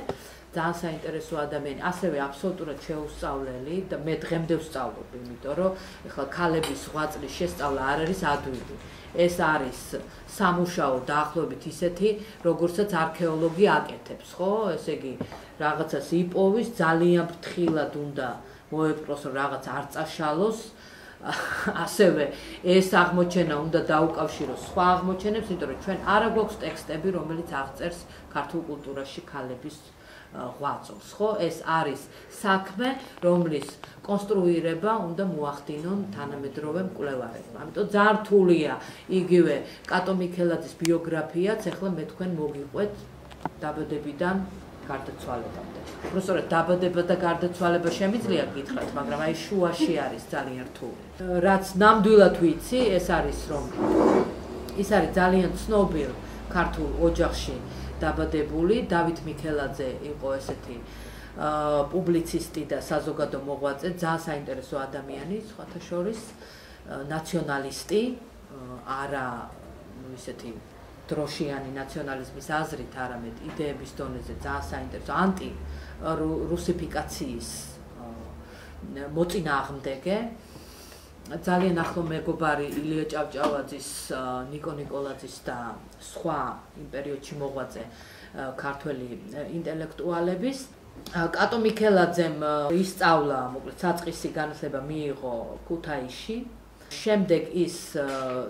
ძალიან საინტერესო ადამიანი, ასევე აბსოლუტურად შეუსწავლელი და მე დღემდე ვსწავლობ, იმიტომ რომ ეხლა ქალების ღვაწლის შესწავლა არ არის ადვილი. ეს არის სამუშაო დაახლოებით ისეთი, როგორცაც არქეოლოგი აკეთებს, ხო? ესე იგი, რაღაცას იპოვის, ძალიან ფრთხილად უნდა მოეკროს, რომ რაღაც არ წაშალოს. ასევე ეს აღმოჩენა უნდა დაუკავშიროს სხვა აღმოჩენებს, იმიტომ რომ ჩვენ არა გვაქვს ტექსტები, რომელიც აღწერს ქართულ კულტურაში ქალების ღვაწლს, ხო? ეს არის საქმე, რომლის კონსტრუირება უნდა მოახდინონ თანამედროვე მკვლევარებმა. ამიტომ ძალიან რთულია იგივე კატო მიქელაძის ბიოგრაფიაც, ახლა მე თქვენ მოგიყვეთ დაბადებიდან გარდაცვალებამდე. უბრალოდ დაბადება და გარდაცვალება შემიძლია გითხრათ, მაგრამ აი შუაში არის ძალიან რთული. რაც ნამდვილად ვიცი, ეს არის რომ ის არის ძალიან ცნობილ ქართულ ოჯახში დაბადებული, დავით მიქელაძე იყო ესეთი პუბლიცისტი და საზოგადო მოღვაწე, ძალიან საინტერესო ადამიანი, სხვათა შორის ნაციონალისტი, არა ისეთი დროშიანი ნაციონალიზმის აზრით, არამედ იდეების დონეზე ძალიან საინტერესო ანტირუსიფიკაციის მოწინააღმდეგე. ძალიან ახლო მეგობარი ილია ჭავჭავაძის, ნიკო ნიკოლაძის და სხვა იმ პერიოდში მოღვაწე ქართველი ინტელექტუალების. კატო მიქელაძემ ისწავლა, მოკლედ საწყისი განათლება მიიღო ქუთაისში. შემდეგ ის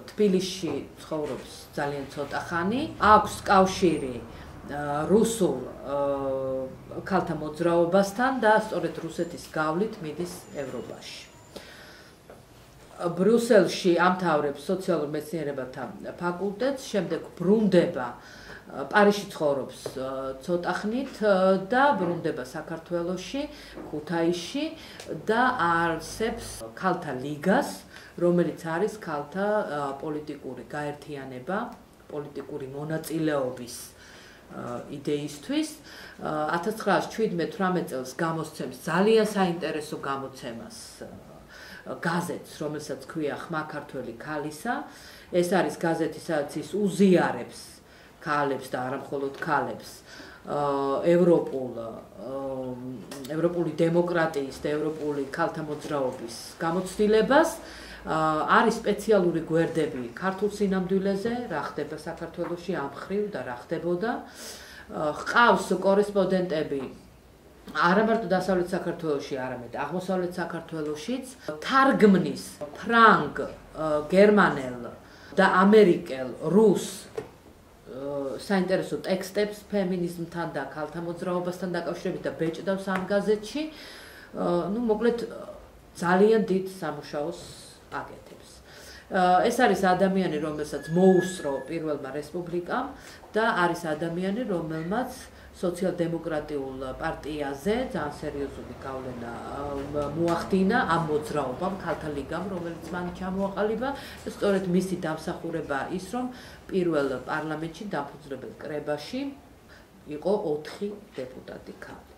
თბილისში ცხოვრობს ძალიან ცოტა ხანი. აქვს კავშირი რუსულ ქალთა მოძრაობასთან და სწორედ რუსეთის გავლით მიდის ევროპაში. ბრიუსელში ამთავრებს სოციალურ მეცნიერებათა ფაკულტეტს, შემდეგ ბრუნდება პარიზში ცხოვრობს ცოტა ხნით და ბრუნდება საქართველოში, ქუთაისში და არსებს ქალთა ლიგას, რომელიც არის ქალთა პოლიტიკური გაერთიანება, პოლიტიკური მონაწილეობის იდეისთვის. 1917-18 წელს გამოსცემს ძალიან საინტერესო გამოცემას გაზეთს, რომელსაც ქვია ხმა ქართველი ქალისა. ეს არის გაზეთი, სადაც ის უზიარებს ქალებს და არა მხოლოდ ქალებს ევროპული დემოკრატიის და ევროპული ქალთა მოძრაობის გამოცდილებას. არის სპეციალური გვერდები ქართულ სინამდვილეზე, რა ხდება საქართველოში ამ მხრივ და რა ხდებოდა. ჰყავს კორესპონდენტები არა მარტო დასავლეთ საქართველოში, არამედ აღმოსავლეთ საქართველოშიც. თარგმნის ფრანგ, გერმანელ და ამერიკელ, რუს საინტერესო ტექსტებს ფემინიზმთან და ქალთა მოძრაობასთან დაკავშირებით და ბეჭდავს ამ გაზეთში. მოკლედ ძალიან დიდ სამუშაოს აკეთებს. ეს არის ადამიანი, რომელსაც მოუსწრო პირველმა რესპუბლიკამ და არის ადამიანი, რომელმაც სოციალ-დემოკრატიულ პარტიაზე ძალიან სერიოზული გავლენა მოახდინა ამ მოძრაობამ, ქალთა ლიგამ, რომელიც მან ჩამოაყალიბა. სწორედ მისი დამსახურება ის, რომ პირველ პარლამენტში დამფუძნებელ კრებაში იყო 4 დეპუტატი ქალი.